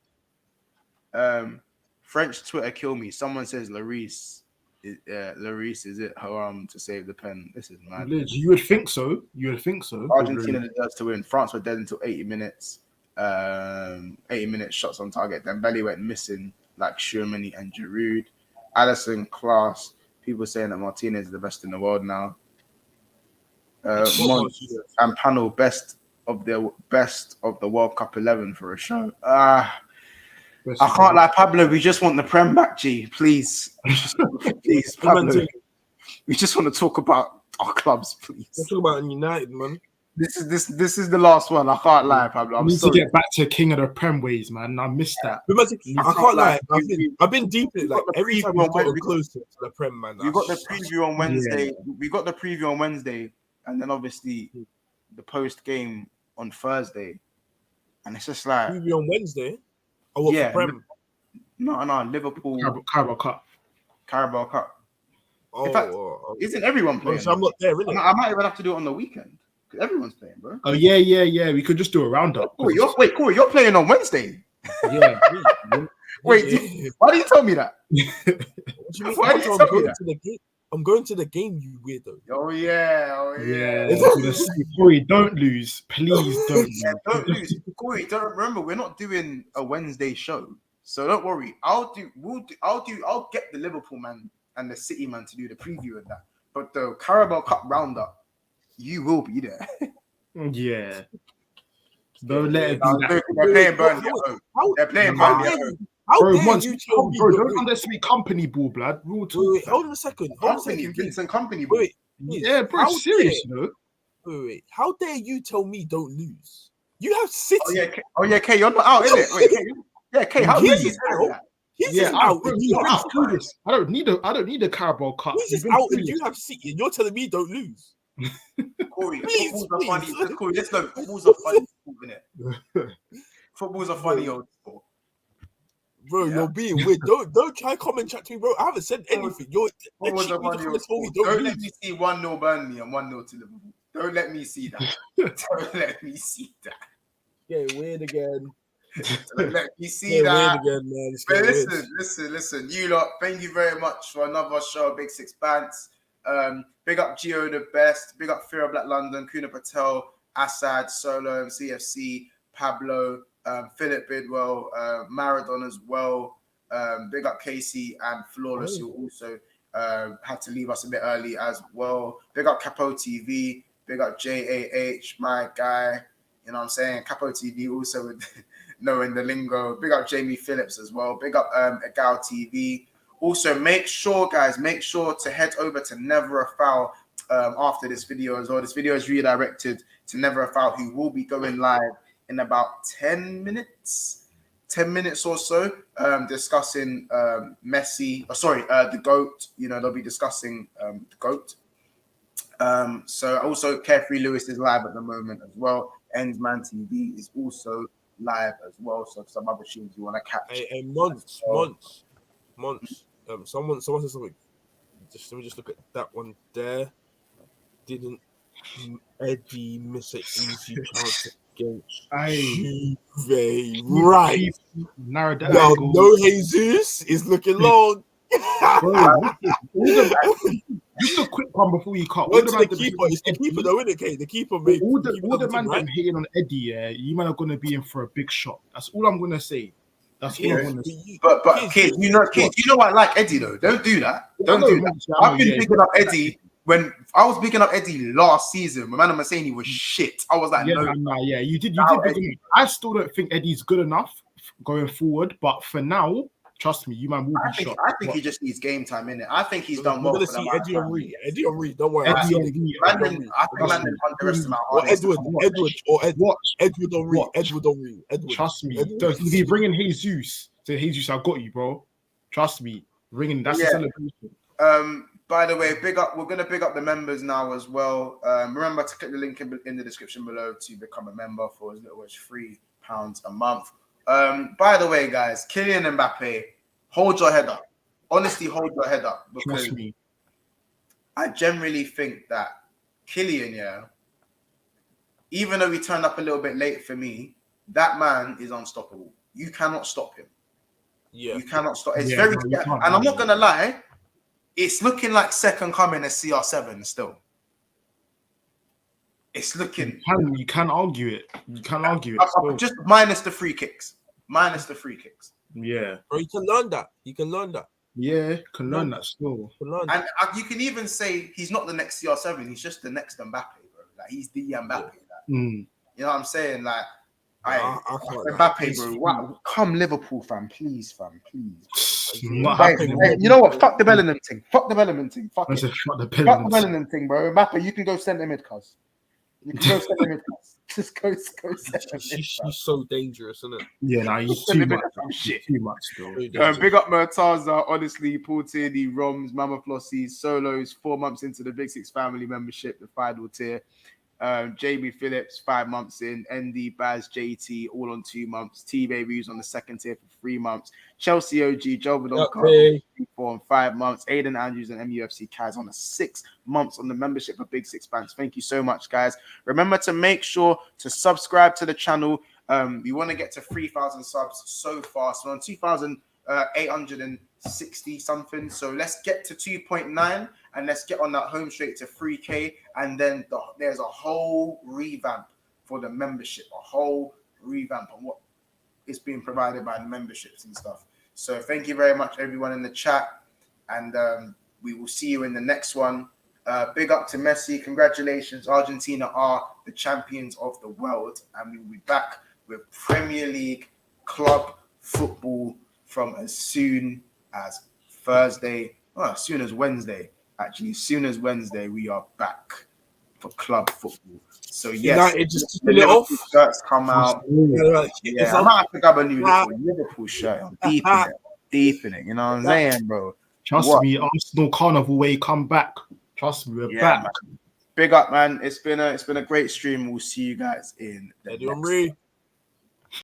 French Twitter kill me. Someone says Lloris is it haram to save the pen? This is mad. You would think so. Argentina deserves to win. France were dead until 80 minutes. 80 minutes shots on target. Dembele went missing like Schumann and Giroud. Alisson class. People saying that Martinez is the best in the world now. And panel best of the World Cup 11 for a show. I can't lie, Pablo. We just want the Prem back, G. Please, please, Pablo. We just want to talk about our clubs, please. Let's talk about United, man. This is the last one. I can't lie, Pablo. I need to get back to King of the Prem ways, man. I missed that. I can't lie. I've been deep in it. Like every time we've gotten closer to the Prem, man. We got the preview on Wednesday. Yeah. We got the preview on Wednesday, and then obviously the post game on Thursday, and it's just like preview on Wednesday. Oh, what, for Prem? No, Liverpool Carabao Cup. In fact, isn't everyone playing? So I'm not there, really. I might even have to do it on the weekend because everyone's playing, bro. Oh yeah. We could just do a roundup. Corey, you're playing on Wednesday. Yeah. Wait, why do you tell me that? Why do you tell me that? I'm going to the game, you weirdo. Oh yeah. Corey, don't lose. Please don't lose. Yeah, don't lose. Corey, don't remember, we're not doing a Wednesday show. So don't worry. I'll get the Liverpool man and the City man to do the preview of that. But the Carabao Cup roundup, you will be there. Yeah. Don't let it be that. They're playing Burnley at home. They're playing Burnley at home. How dare you tell me? Don't underestimate company ball, blood. Wait, hold on a second. Vincent Company ball. Yeah, bro, serious, you know. Wait. How dare you tell me don't lose? You have City. Oh yeah, K, you're not out, is it? Wait, K, yeah, K, how dare you say that? He's Yeah, just out. bro, And you have do this. I don't need a Carabao Cup. He's You've just been out through and this. you have City, and you're telling me don't lose. Corey, Please, footballs are funny. please. Corey, let's go. Footballs are funny, isn't it? Footballs are funny, old sport. Bro, Yeah. you're being weird. Don't try come and chat to me, bro. I haven't said anything. You're Footballs cheating are me to funny, come old and tell me sport. don't Don't lose. let me see 1-0 Burnley and 1-0 to Liverpool. Don't let me see that. Don't let me see that. Getting weird again. Don't let me see Getting that. weird again, man. It's But getting weird. listen. You lot, thank you very much for another show, Big Six Bands. Big up Gio the best. Big up Fear of Black London, Kuna Patel, Assad, Solo, CFC, Pablo, Philip Bidwell, Maradon as well. Big up Casey and Flawless, who also had to leave us a bit early as well. Big up Capo TV. Big up JAH, my guy. You know what I'm saying? Capo TV also with knowing the lingo. Big up Jamie Phillips as well. Big up Egal TV. Also, make sure to head over to Never a Foul after this video as well. This video is redirected to Never a Foul, who will be going live in about 10 minutes. 10 minutes or so, discussing Messi. The GOAT. You know, they'll be discussing the GOAT. So also Carefree Lewis is live at the moment as well. Endsman TV is also live as well. So some other tunes you want to catch. Hey, months. Someone said something. Let me just look at that one there. Didn't Eddie miss an easy chance against Juve? Right. Narrow that Now, angle. no Jesus is looking long. Bro, just a quick one before you cut. Went to the keeper. It's the keeper though, isn't it, Kate? The keeper made all the man right? them hating on Eddie, yeah, you man are gonna be in for a big shot. That's all I'm gonna say. That's all I'm gonna say. But kids, you know I like Eddie though. Don't do that. Don't do that. I've been picking up Eddie when I was picking up Eddie last season. When man was saying he was shit, I was like, you did. I still don't think Eddie's good enough going forward, but for now, trust me, you man will be shocked. I think he just needs game time in it. I think he's done well. We're gonna see Eddie Henry. Eddie Henry, don't worry. Eddie Henry. I think man underestimate Edward Henry. Trust me. If you bring in Jesus, say Jesus, I got you, bro. Trust me. Bringing that's a celebration. By the way, we're gonna big up the members now as well. Remember to click the link in the description below to become a member for as little as £3 a month. By the way, guys, Kylian Mbappe, hold your head up. Honestly, hold your head up, because Trust me. I generally think that Kylian, even though he turned up a little bit late for me, that man is unstoppable. You cannot stop him. Yeah, you cannot stop. It's and I'm not gonna lie, it's looking like second coming as CR7 still. It's looking. You can argue it. You can argue it. Just minus the free kicks. Yeah. Bro, you can learn that. Yeah, can learn that still. And you can even say he's not the next CR7. He's just the next Mbappe, bro. Like he's the Mbappe. You know what I'm saying? Like, Mbappe, bro. Wow. Come Liverpool, fam. Please, fam. Please. You know what? Fuck the Bellingham thing. Fuck the Bellingham thing, bro. Mbappe, you can go send him mid, cuz. You can go send him mid, cuz. Just go send him mid. She's so dangerous, isn't it? Yeah, he's too much. Too much, though. Big up Murtaza, honestly, Paul Tierney, Roms, Mama Flossie, Solos, 4 months into the Big Six family membership, the final tier. Jamie Phillips, 5 months in. ND, Baz, JT, all on 2 months. T-Baby's on the second tier for 3 months. Chelsea OG, Jobadon, 4 and 5 months. Aiden Andrews and MUFC Kaz on the 6 months on the membership for Big Six Bands. Thank you so much, guys. Remember to make sure to subscribe to the channel. We want to get to 3,000 subs so fast. We're on 2,860 something. So let's get to 2.9 and let's get on that home straight to 3K. And then there's a whole revamp for the membership, a whole revamp on what is being provided by the memberships and stuff. So thank you very much, everyone in the chat. And we will see you in the next one. Big up to Messi. Congratulations. Argentina are the champions of the world. And we will be back with Premier League club football from as soon as Thursday. Well, as soon as Wednesday. Actually, as soon as Wednesday, we are back. for club football. So yes, United just the pull it off. Liverpool shirts come out. Yeah, I might have to grab a new Liverpool shirt. I'm deep in it. Deep in it. You know what I'm saying, bro? Trust me, Arsenal Carnival way come back. Trust me, we're back. Man. Big up, man. It's been a great stream. We'll see you guys in the next one.